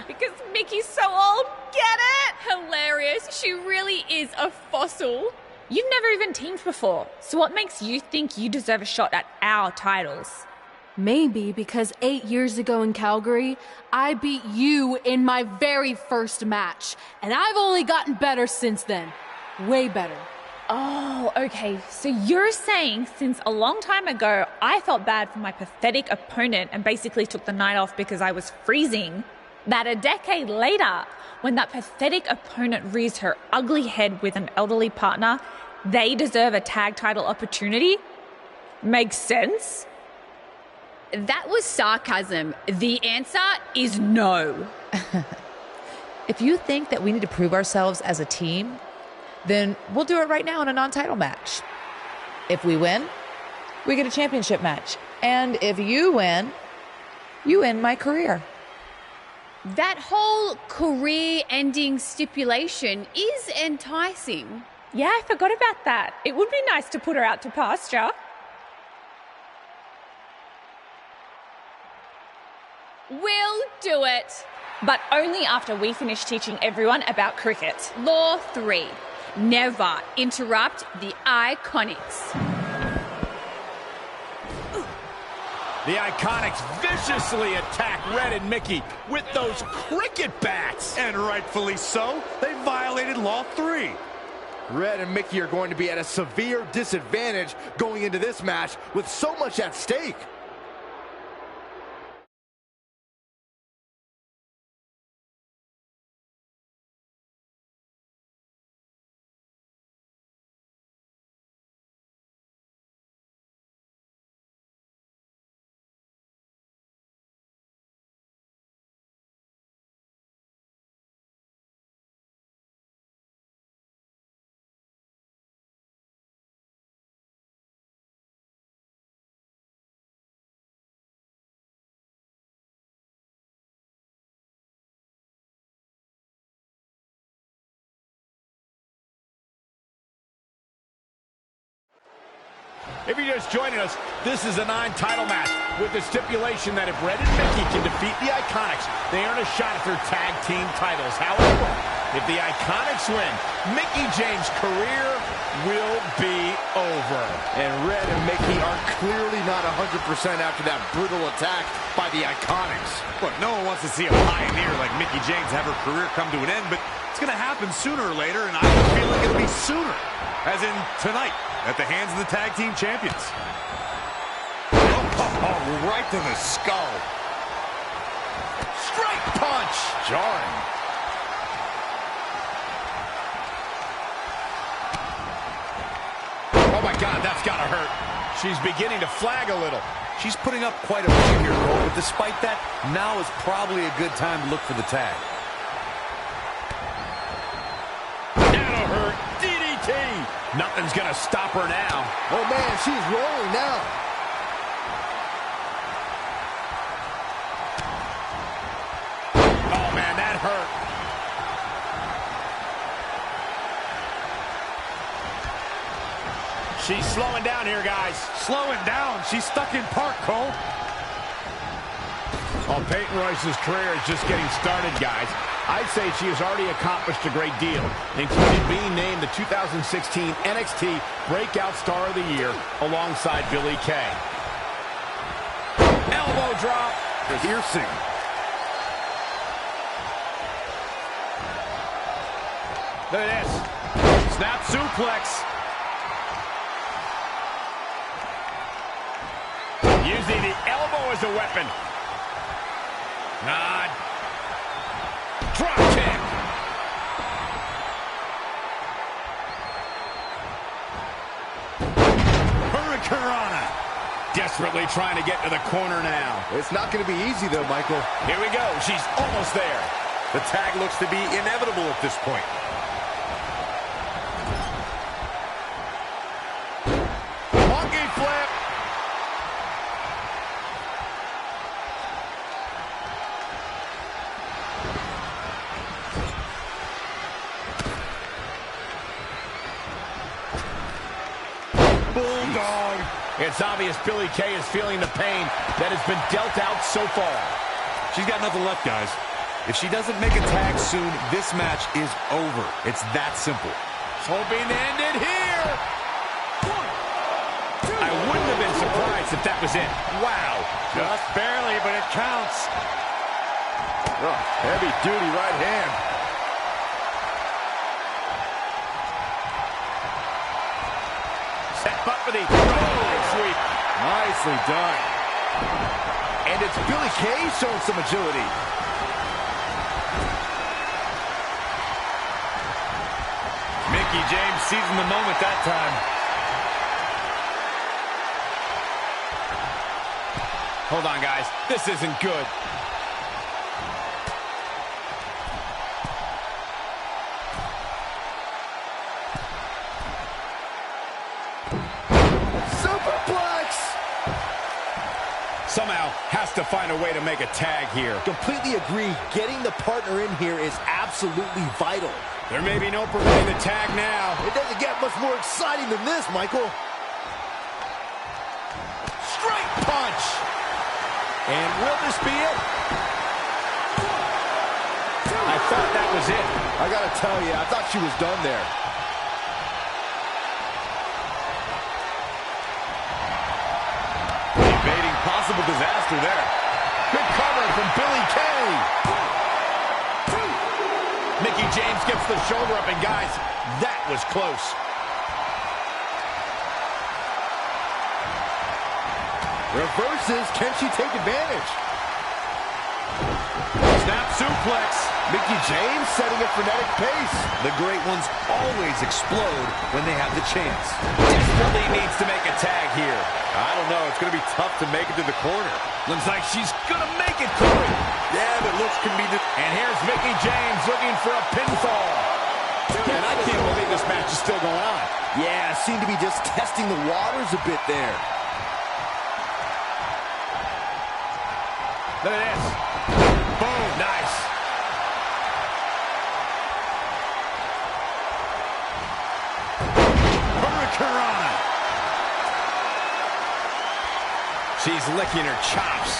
Speaker 15: Because Mickey's so old, get it?
Speaker 16: Hilarious. She really is a fossil.
Speaker 15: You've never even teamed before, so what makes you think you deserve a shot at our titles?
Speaker 4: Maybe because 8 years ago in Calgary, I beat you in my very first match, and I've only gotten better since then. Way better.
Speaker 15: Oh, okay. So you're saying since a long time ago, I felt bad for my pathetic opponent and basically took the night off because I was freezing, that a decade later, when that pathetic opponent rears her ugly head with an elderly partner, they deserve a tag title opportunity? Makes sense?
Speaker 16: That was sarcasm. The answer is no.
Speaker 10: If you think that we need to prove ourselves as a team, then we'll do it right now in a non-title match. If we win, we get a championship match. And if you win, you end my career.
Speaker 16: That whole career-ending stipulation is enticing.
Speaker 15: Yeah, I forgot about that. It would be nice to put her out to pasture.
Speaker 16: We'll do it.
Speaker 15: But only after we finish teaching everyone about cricket.
Speaker 16: Law 3. Never interrupt the Iconics.
Speaker 7: The Iconics viciously attack Red and Mickey with those cricket bats.
Speaker 8: And rightfully so. They violated Law 3.
Speaker 9: Red and Mickey are going to be at a severe disadvantage going into this match with so much at stake.
Speaker 7: If you're just joining us, this is a 9-title match with the stipulation that if Red and Mickey can defeat the Iconics, they earn a shot at their tag team titles. However, if the Iconics win, Mickey James' career will be over.
Speaker 9: And Red and Mickey are clearly not 100% after that brutal attack by the Iconics.
Speaker 8: Look, no one wants to see a pioneer like Mickey James have her career come to an end, but it's going to happen sooner or later, and I have a feeling it'll be sooner, as in tonight, at the hands of the tag team champions. Oh, right to the skull.
Speaker 7: Straight punch.
Speaker 9: Jarring.
Speaker 7: Oh my God, that's gotta hurt. She's beginning to flag a little.
Speaker 8: She's putting up quite a fight here, Cole, but despite that, now is probably a good time to look for the tag.
Speaker 7: That'll hurt. DDT. Nothing's gonna stop her now.
Speaker 9: Oh man, she's rolling now.
Speaker 7: Oh man, that hurt. She's slowing down here, guys.
Speaker 8: Slowing down. She's stuck in park, Cole.
Speaker 7: Well, Peyton Royce's career is just getting started, guys. I'd say she has already accomplished a great deal, including being named the 2016 NXT Breakout Star of the Year alongside Billie Kay. Elbow drop.
Speaker 8: Piercing.
Speaker 7: Look at this. Snap suplex. Using the elbow as a weapon. Drop kick. Hurricanrana. Desperately trying to get to the corner now.
Speaker 9: It's not going to be easy, though, Michael.
Speaker 7: Here we go. She's almost there.
Speaker 8: The tag looks to be inevitable at this point.
Speaker 7: Monkey flip. Bulldog. It's obvious Billie Kay is feeling the pain that has been dealt out so far.
Speaker 8: She's got nothing left, guys. If she doesn't make a tag soon, this match is over. It's that simple.
Speaker 7: hoping to end it here. I wouldn't have been surprised if that was it. Wow.
Speaker 8: Just barely, but it counts. Oh, heavy-duty right hand.
Speaker 7: Step up for the sweep.
Speaker 8: Nicely done. And it's Billy Kay showing some agility. Mickie James seizing the moment that time.
Speaker 7: Hold on, guys. This isn't good.
Speaker 8: Superplex!
Speaker 7: Somehow has to find a way to make a tag here.
Speaker 9: Completely agree. Getting the partner in here is absolutely vital.
Speaker 7: There may be no preventing the tag now.
Speaker 9: It doesn't get much more exciting than this, Michael.
Speaker 8: Straight punch! And will this be it?
Speaker 7: I thought that was it.
Speaker 9: I gotta tell you, I thought she was done there.
Speaker 8: Evading possible disaster there. Good cover from Billy Kay.
Speaker 7: Mickie James gets the shoulder up, and guys, that was close.
Speaker 9: Reverses, can she take advantage?
Speaker 8: Snap suplex.
Speaker 9: Mickie James setting a frenetic pace.
Speaker 8: The great ones always explode when they have the chance.
Speaker 7: Desperately needs to make a tag here.
Speaker 8: I don't know. It's going to be tough to make it to the corner.
Speaker 7: Looks like she's going to make it, Corey.
Speaker 8: Yeah, but looks can be...
Speaker 7: And here's Mickie James looking for a pinfall. And I can't believe this match is still going on.
Speaker 9: Yeah, seemed to be just testing the waters a bit there.
Speaker 7: Look at this. Boom. Nice.
Speaker 8: Hurricanrana.
Speaker 7: She's licking her chops.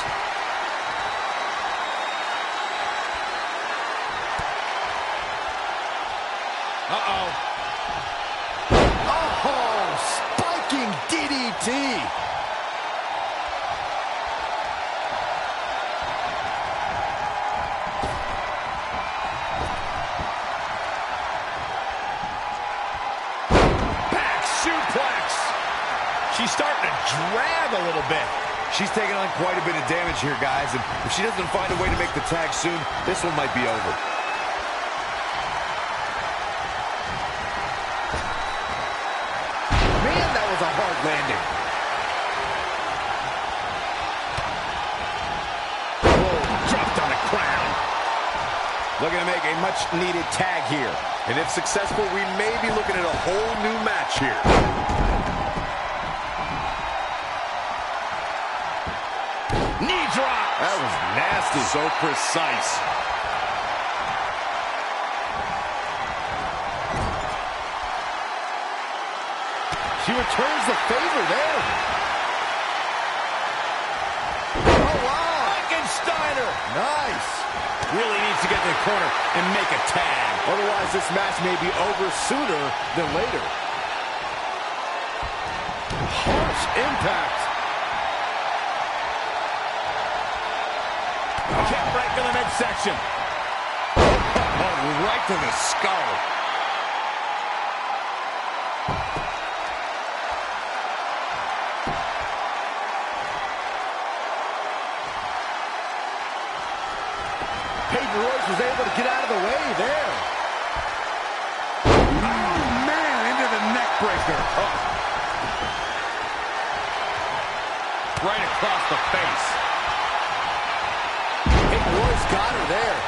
Speaker 7: Uh-oh.
Speaker 9: Oh, spiking DDT.
Speaker 7: She's starting to drag a little bit.
Speaker 8: She's taking on quite a bit of damage here, guys, and if she doesn't find a way to make the tag soon, this one might be over.
Speaker 9: Man, that was a hard landing.
Speaker 7: Whoa, dropped on the crown. Looking to make a much-needed tag here.
Speaker 8: And if successful, we may be looking at a whole new match here.
Speaker 7: Knee drop.
Speaker 8: That was nasty. So precise.
Speaker 9: She returns the favor there. Oh, wow.
Speaker 7: Frankensteiner.
Speaker 9: Nice.
Speaker 7: Really needs to get to the corner and make a tag.
Speaker 9: Otherwise, this match may be over sooner than later. Harsh impact.
Speaker 7: Kick right to the midsection.
Speaker 8: Oh, right to the skull.
Speaker 9: Peyton Royce was able to get out of the way there.
Speaker 8: Oh, man, into the neck breaker. Oh. Right across the face.
Speaker 9: Peyton Royce got her there.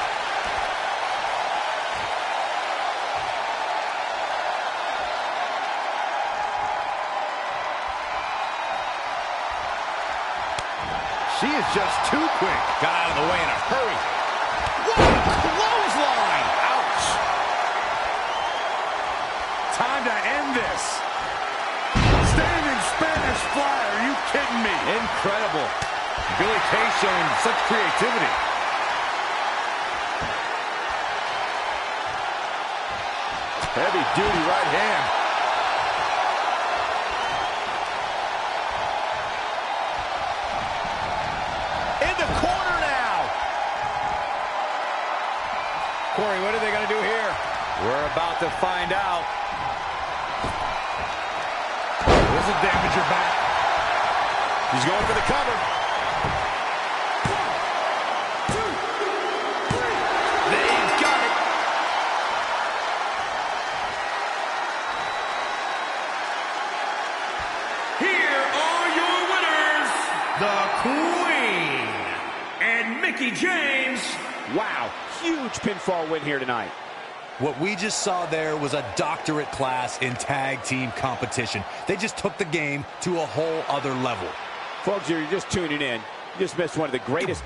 Speaker 9: She is just too quick.
Speaker 7: Got out of the way in a hurry. What a clothesline! Ouch!
Speaker 8: Time to end this. Standing Spanish fly. Are you kidding me?
Speaker 9: Incredible.
Speaker 8: Billy Kay showing such creativity.
Speaker 9: Heavy duty right hand.
Speaker 8: about to find out. This will damage your back. He's going for the cover. 1, 2, 3. They've got it.
Speaker 6: Here are your winners, the Queen and Mickie James.
Speaker 11: Wow, huge pinfall win here tonight.
Speaker 8: What we just saw there was a doctorate class in tag team competition. They just took the game to a whole other level.
Speaker 11: Folks, you're just tuning in. You just missed one of the greatest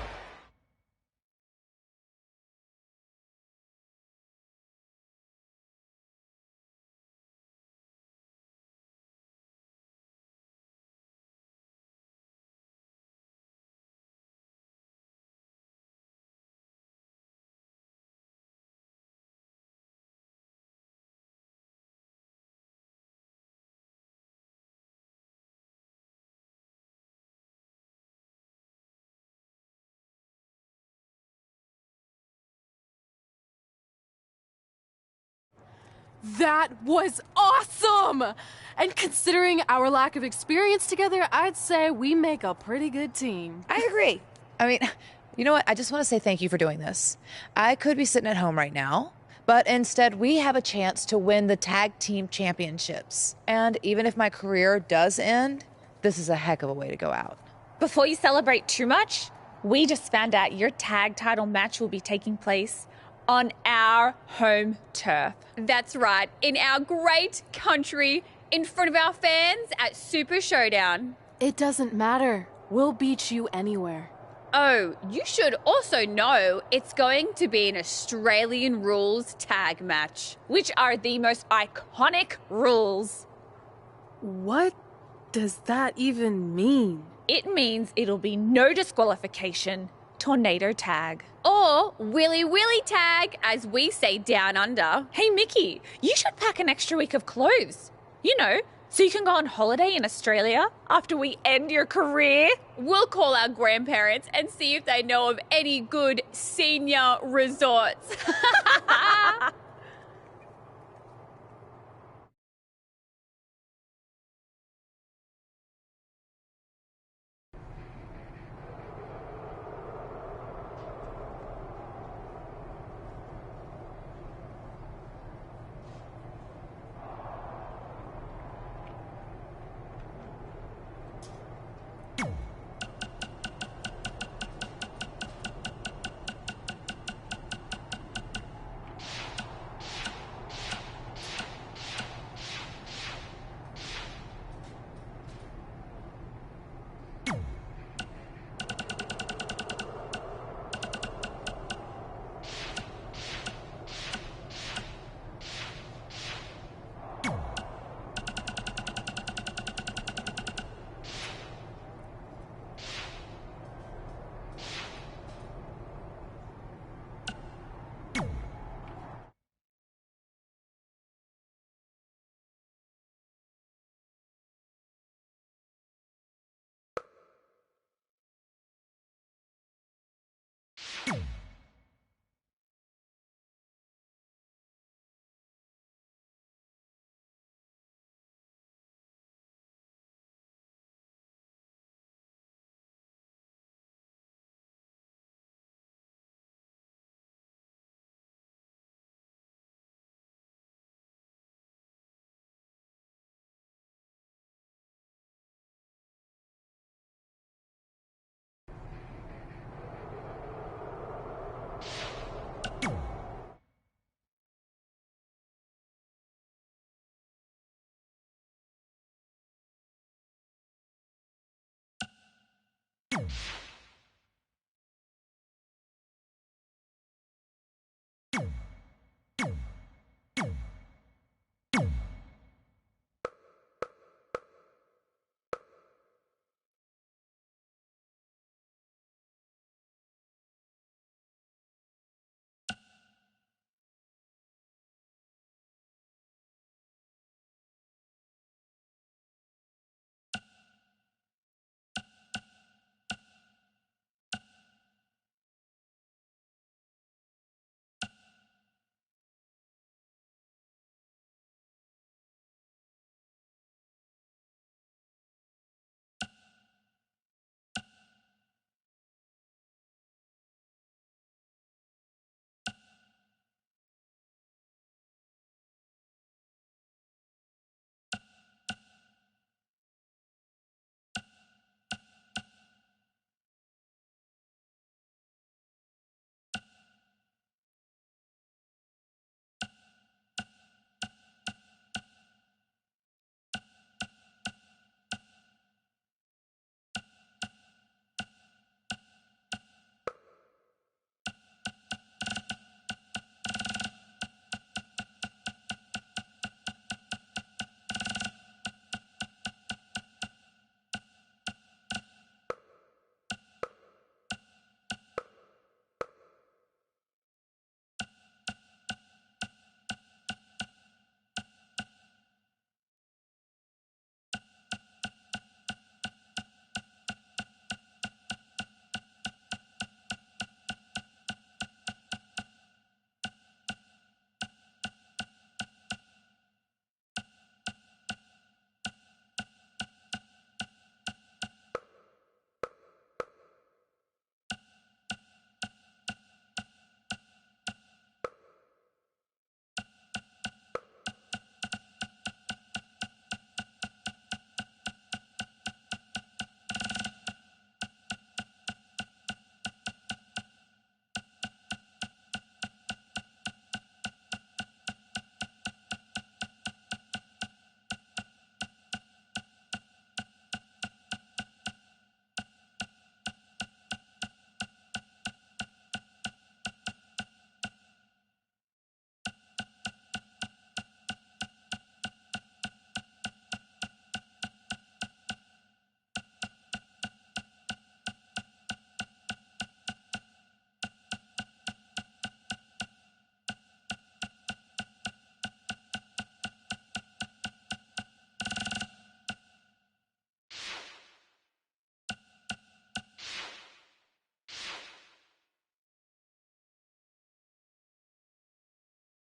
Speaker 4: That was awesome! And considering our lack of experience together, I'd say we make a pretty good team.
Speaker 10: I agree. I mean, you know what? I just want to say thank you for doing this. I could be sitting at home right now, but instead we have a chance to win the tag team championships. And even if my career does end, this is a heck of a way to go out.
Speaker 15: Before you celebrate too much, we just found out your tag title match will be taking place on our home turf.
Speaker 16: That's right, in our great country, in front of our fans at Super Showdown.
Speaker 4: It doesn't matter. We'll beat you anywhere.
Speaker 16: Oh, you should also know it's going to be an Australian rules tag match,
Speaker 15: Which are the most iconic rules.
Speaker 4: What does that even mean?
Speaker 15: It means it'll be no disqualification, tornado tag.
Speaker 16: or Willy Willy tag, as we say down under.
Speaker 15: Hey, Mickie, you should pack an extra week of clothes. You know, so you can go on holiday in Australia after we end your career.
Speaker 16: We'll call our grandparents and see if they know of any good senior resorts.
Speaker 6: You